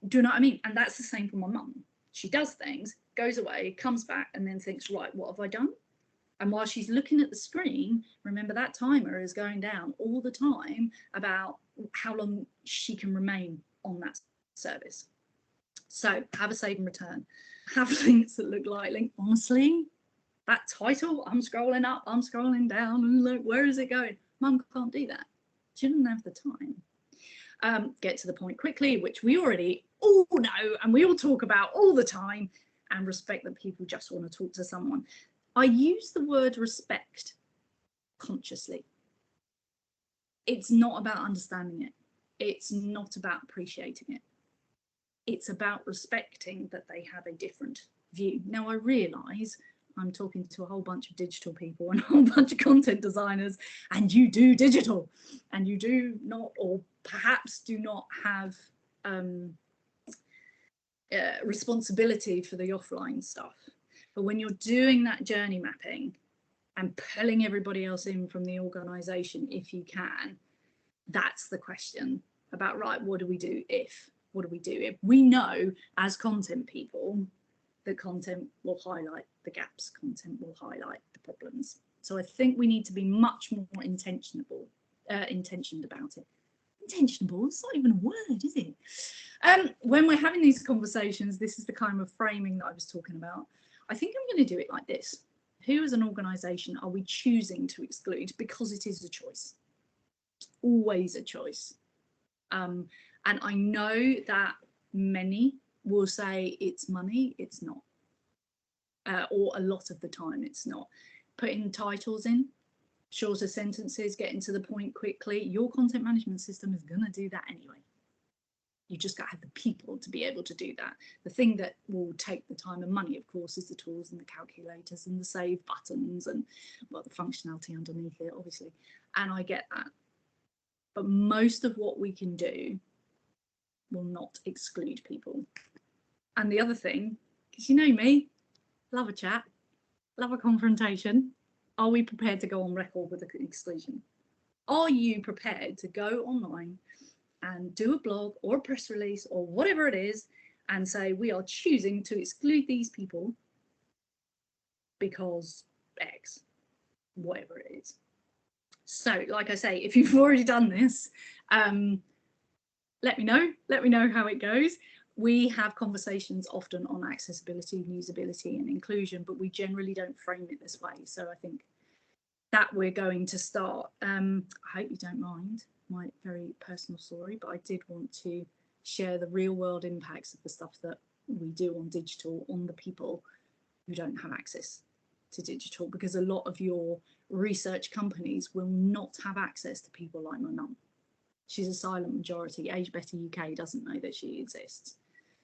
Do you know what I mean? And that's the same for my mum. She does things, goes away, comes back, and then thinks, right, what have I done? And while she's looking at the screen, remember that timer is going down all the time about how long she can remain on that service. So have a save and return. Have links that look like link. Honestly, that title, I'm scrolling up, I'm scrolling down, and look, where is it going? Mum can't do that. She doesn't have the time. get to the point quickly, which we already all know and we all talk about all the time, and respect that people just want to talk to someone. I use the word respect consciously. It's not about understanding it. It's not about appreciating it. It's about respecting that they have a different view. Now, I realise I'm talking to a whole bunch of digital people and a whole bunch of content designers, and you do digital, and you do not, or perhaps do not have responsibility for the offline stuff. But when you're doing that journey mapping and pulling everybody else in from the organisation, if you can, that's the question about, right, what do we do if? What do we do if we know as content people that content will highlight the gaps, content will highlight the problems? So I think we need to be much more intentioned about it. Intentionable, it's not even a word, is it? When we're having these conversations, this is the kind of framing that I was talking about. I think I'm going to do it like this. Who as an organisation are we choosing to exclude? Because it is a choice, always a choice. And I know that many will say it's money, it's not. Or a lot of the time it's not. Putting titles in, shorter sentences, getting to the point quickly. Your content management system is going to do that anyway. You just got to have the people to be able to do that. The thing that will take the time and money, of course, is the tools and the calculators and the save buttons and, well, the functionality underneath it, obviously. And I get that. But most of what we can do will not exclude people. And the other thing, because you know me, love a chat, love a confrontation. Are we prepared to go on record with the exclusion? Are you prepared to go online and do a blog or a press release or whatever it is and say we are choosing to exclude these people because X, whatever it is? So, like I say, if you've already done this, let me know how it goes. We have conversations often on accessibility, usability and inclusion, but we generally don't frame it this way. So I think that we're going to start. I hope you don't mind my very personal story, but I did want to share the real world impacts of the stuff that we do on digital on the people who don't have access to digital, because a lot of your research companies will not have access to people like my mum. She's a silent majority. Age Better UK doesn't know that she exists.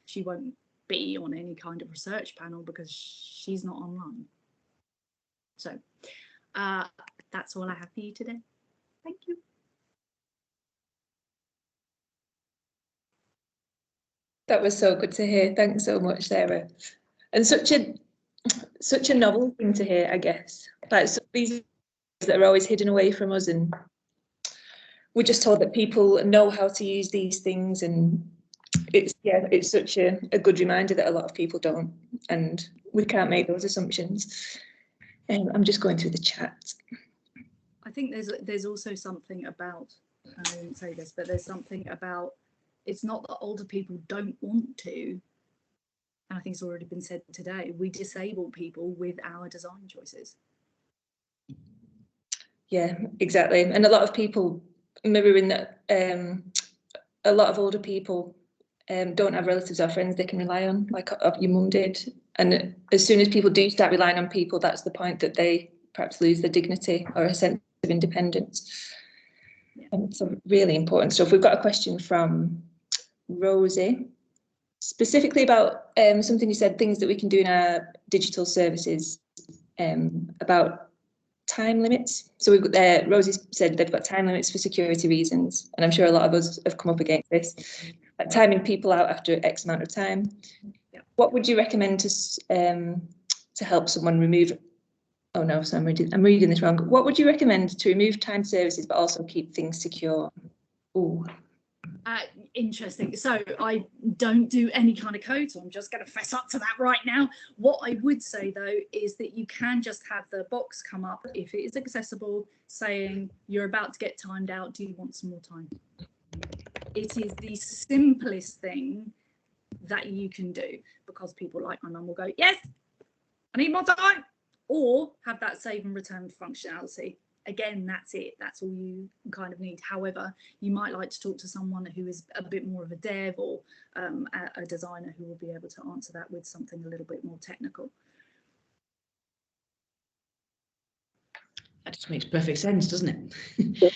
She won't be on any kind of research panel because she's not online. So that's all I have for you today. Thank you. That was so good to hear. Thanks so much, Sarah. And such a novel thing to hear, I guess. Like these that are always hidden away from us, and we're just told that people know how to use these things, and it's such a good reminder that a lot of people don't, and we can't make those assumptions. I'm just going through the chat. I think there's also something about, I didn't say this, but there's something about, it's not that older people don't want to, and I think it's already been said today, we disable people with our design choices. Yeah, exactly. And a lot of people mirroring that, a lot of older people don't have relatives or friends they can rely on, like your mum did. And as soon as people do start relying on people, that's the point that they perhaps lose their dignity or a sense of independence. Yeah. Some really important stuff. We've got a question from Rosie, specifically about something you said, things that we can do in our digital services, about time limits. So we've got Rosie said they've got time limits for security reasons, and I'm sure a lot of us have come up against this, like timing people out after X amount of time. Yeah. What would you recommend to help someone remove? Oh no, so I'm reading this wrong. What would you recommend to remove timed services but also keep things secure? Ooh. Interesting. So I don't do any kind of code, so I'm just going to fess up to that right now. What I would say though is that you can just have the box come up if it is accessible saying you're about to get timed out, do you want some more time? It is the simplest thing that you can do, because people like my mum will go, yes, I need more time, or have that save and return functionality. again, that's it. That's all you kind of need. However, you might like to talk to someone who is a bit more of a dev, or a designer who will be able to answer that with something a little bit more technical. That just makes perfect sense, doesn't it?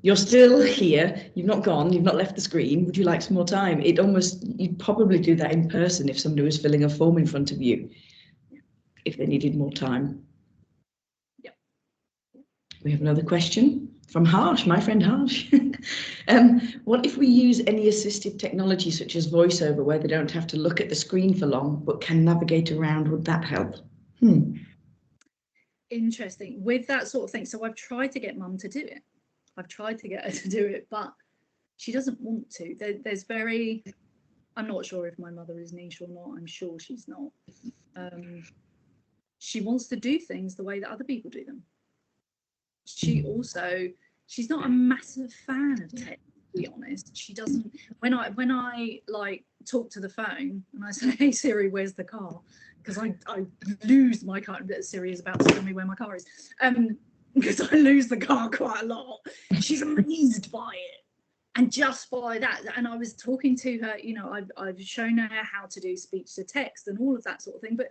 You're still here, you've not gone, you've not left the screen. Would you like some more time? You'd probably do that in person if somebody was filling a form in front of you, if they needed more time. Yeah. We have another question from Harsh, my friend Harsh. What if we use any assistive technology such as voiceover, where they don't have to look at the screen for long but can navigate around? Would that help? Interesting with that sort of thing. So I've tried to get mum to do it. I've tried to get her to do it, but she doesn't want to. I'm not sure if my mother is niche or not. I'm sure she's not. She wants to do things the way that other people do them. She's not a massive fan of tech, to be honest. She doesn't, when I like talk to the phone and I say, hey Siri, where's the car? Because I lose my car. Siri is about to tell me where my car is. Because I lose the car quite a lot. She's amazed by it. And just by that, and I was talking to her, you know, I've shown her how to do speech to text and all of that sort of thing, but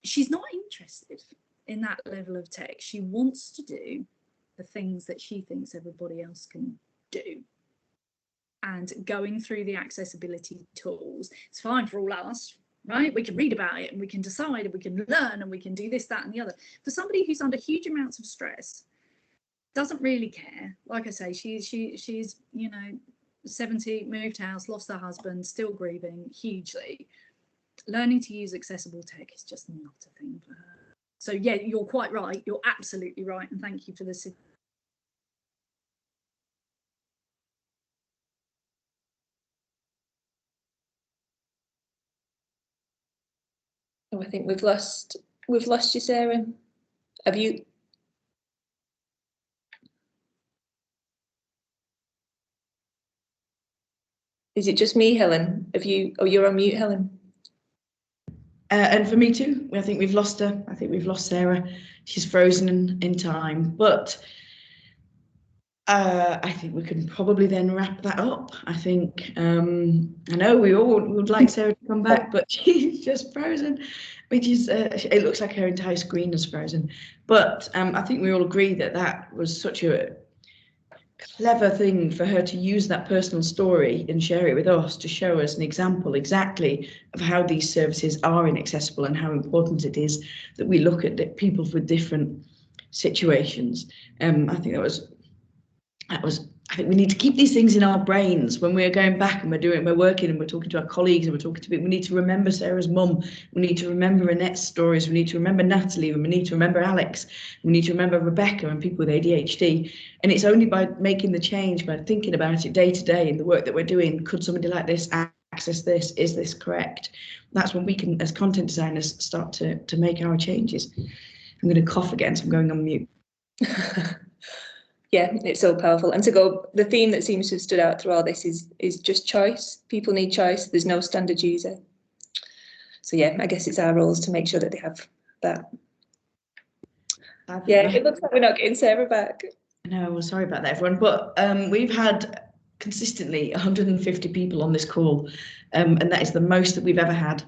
she's not interested in that level of tech. She wants to do the things that she thinks everybody else can do. And going through the accessibility tools, it's fine for all of us, right? We can read about it and we can decide and we can learn and we can do this, that and the other. For somebody who's under huge amounts of stress, doesn't really care. Like I say, she's you know, 70, moved house, lost her husband, still grieving hugely. Learning to use accessible tech is just not a thing for her. So yeah, you're quite right. You're absolutely right. And thank you for this. Oh, I think we've lost you, Sarah. Have you? Is it just me, Helen? Have you? Oh, you're on mute, Helen. And for me too. I think we've lost her. I think we've lost Sarah. She's frozen in time. But I think we can probably then wrap that up. I think I know we all would like Sarah to come back, but she's just frozen, which is it looks like her entire screen is frozen. But I think we all agree that that was such a clever thing for her to use that personal story and share it with us to show us an example exactly of how these services are inaccessible and how important it is that we look at people with different situations. I think that was I think we need to keep these things in our brains when we're going back and we're working and we're talking to our colleagues and we're talking to people. We need to remember Sarah's mum. We need to remember Annette's stories. We need to remember Natalie, and we need to remember Alex. We need to remember Rebecca and people with ADHD. And it's only by making the change, by thinking about it day to day in the work that we're doing. Could somebody like this access this? Is this correct? That's when we can, as content designers, start to make our changes. I'm going to cough again, so I'm going on mute. Yeah, it's so powerful. And to go, the theme that seems to have stood out through all this is just choice. People need choice. There's no standard user. So yeah, I guess it's our roles to make sure that they have that. Yeah, it looks like we're not getting Sarah back. No, well, sorry about that, everyone. But we've had consistently 150 people on this call, and that is the most that we've ever had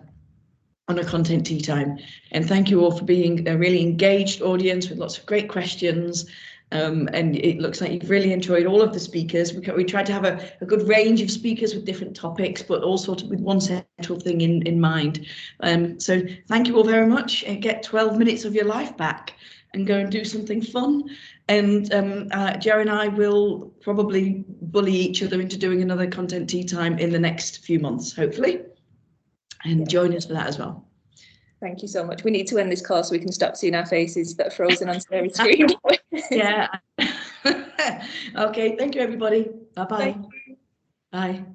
on a Content Tea Time. And thank you all for being a really engaged audience with lots of great questions. And it looks like you've really enjoyed all of the speakers. We tried to have a good range of speakers with different topics, but all sort of with one central thing in mind. So thank you all very much, and get 12 minutes of your life back and go and do something fun. And Joe and I will probably bully each other into doing another Content Tea Time in the next few months, hopefully. And join us for that as well. Thank you so much. We need to end this call so we can stop seeing our faces that are frozen on Sarah's screen. Yeah. Okay, thank you, everybody. Bye-bye. Bye.